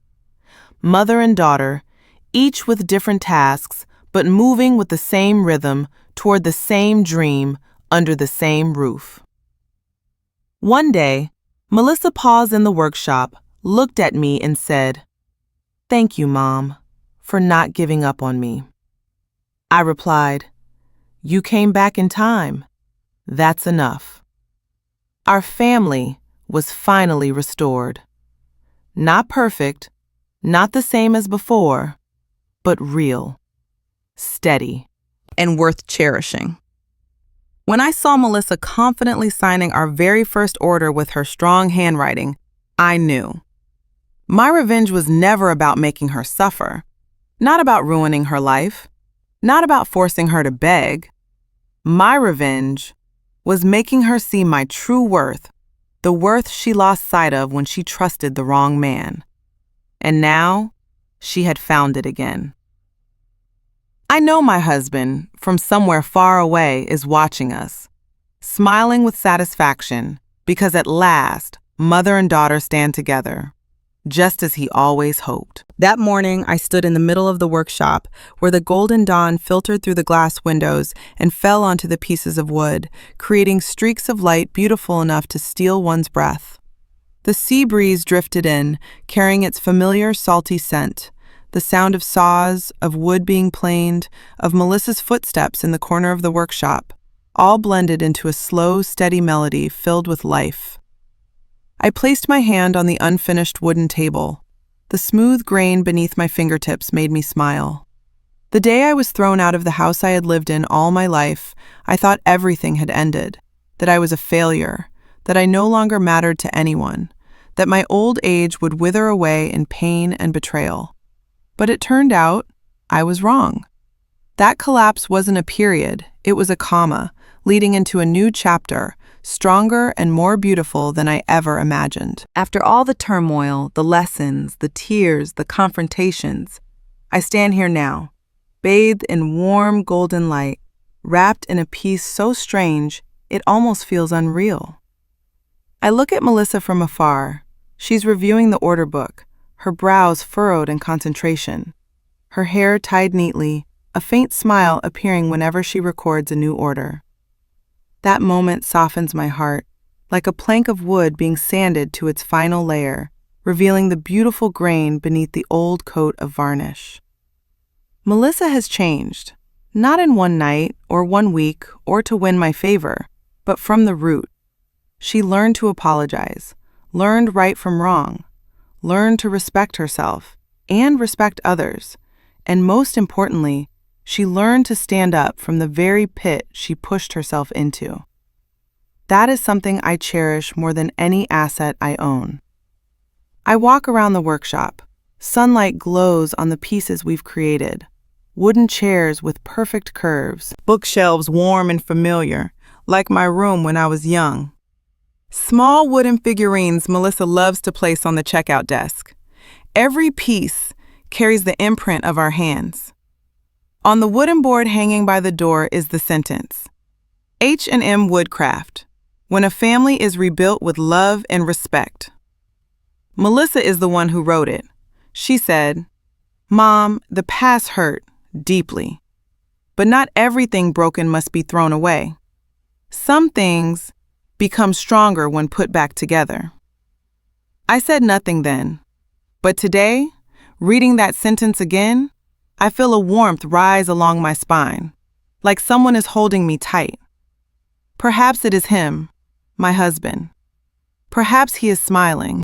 Mother and daughter, each with different tasks, but moving with the same rhythm toward the same dream under the same roof. One day, Melissa paused in the workshop, looked at me and said, "Thank you, Mom, for not giving up on me." I replied, "You came back in time. That's enough." Our family was finally restored. Not perfect, not the same as before, but real, steady, and worth cherishing. When I saw Melissa confidently signing our very first order with her strong handwriting, I knew. My revenge was never about making her suffer, not about ruining her life, not about forcing her to beg. My revenge was making her see my true worth, the worth she lost sight of when she trusted the wrong man. And now, she had found it again. I know my husband, from somewhere far away, is watching us, smiling with satisfaction, because at last, mother and daughter stand together, just as he always hoped. That morning, I stood in the middle of the workshop, where the golden dawn filtered through the glass windows and fell onto the pieces of wood, creating streaks of light beautiful enough to steal one's breath. The sea breeze drifted in, carrying its familiar salty scent, the sound of saws, of wood being planed, of Melissa's footsteps in the corner of the workshop, all blended into a slow, steady melody filled with life. I placed my hand on the unfinished wooden table. The smooth grain beneath my fingertips made me smile. The day I was thrown out of the house I had lived in all my life, I thought everything had ended, that I was a failure, that I no longer mattered to anyone, that my old age would wither away in pain and betrayal. But it turned out I was wrong. That collapse wasn't a period, it was a comma, leading into a new chapter, stronger and more beautiful than I ever imagined. After all the turmoil, the lessons, the tears, the confrontations, I stand here now, bathed in warm golden light, wrapped in a peace so strange it almost feels unreal. I look at Melissa from afar. She's reviewing the order book, her brows furrowed in concentration, her hair tied neatly, a faint smile appearing whenever she records a new order. That moment softens my heart, like a plank of wood being sanded to its final layer, revealing the beautiful grain beneath the old coat of varnish. Melissa has changed, Not in one night or 1 week or to win my favor, but from the root. She learned to apologize, learned right from wrong, learned to respect herself and respect others, and most importantly, she learned to stand up from the very pit she pushed herself into. That is something I cherish more than any asset I own. I walk around the workshop. Sunlight glows on the pieces we've created. Wooden chairs with perfect curves, bookshelves warm and familiar, like my room when I was young. Small wooden figurines Melissa loves to place on the checkout desk. Every piece carries the imprint of our hands. On the wooden board hanging by the door is the sentence, H&M Woodcraft, when a family is rebuilt with love and respect. Melissa is the one who wrote it. She said, "Mom, the past hurt deeply, but not everything broken must be thrown away. Some things become stronger when put back together." I said nothing then, but today, reading that sentence again, I feel a warmth rise along my spine, like someone is holding me tight. Perhaps it is him, my husband. Perhaps he is smiling.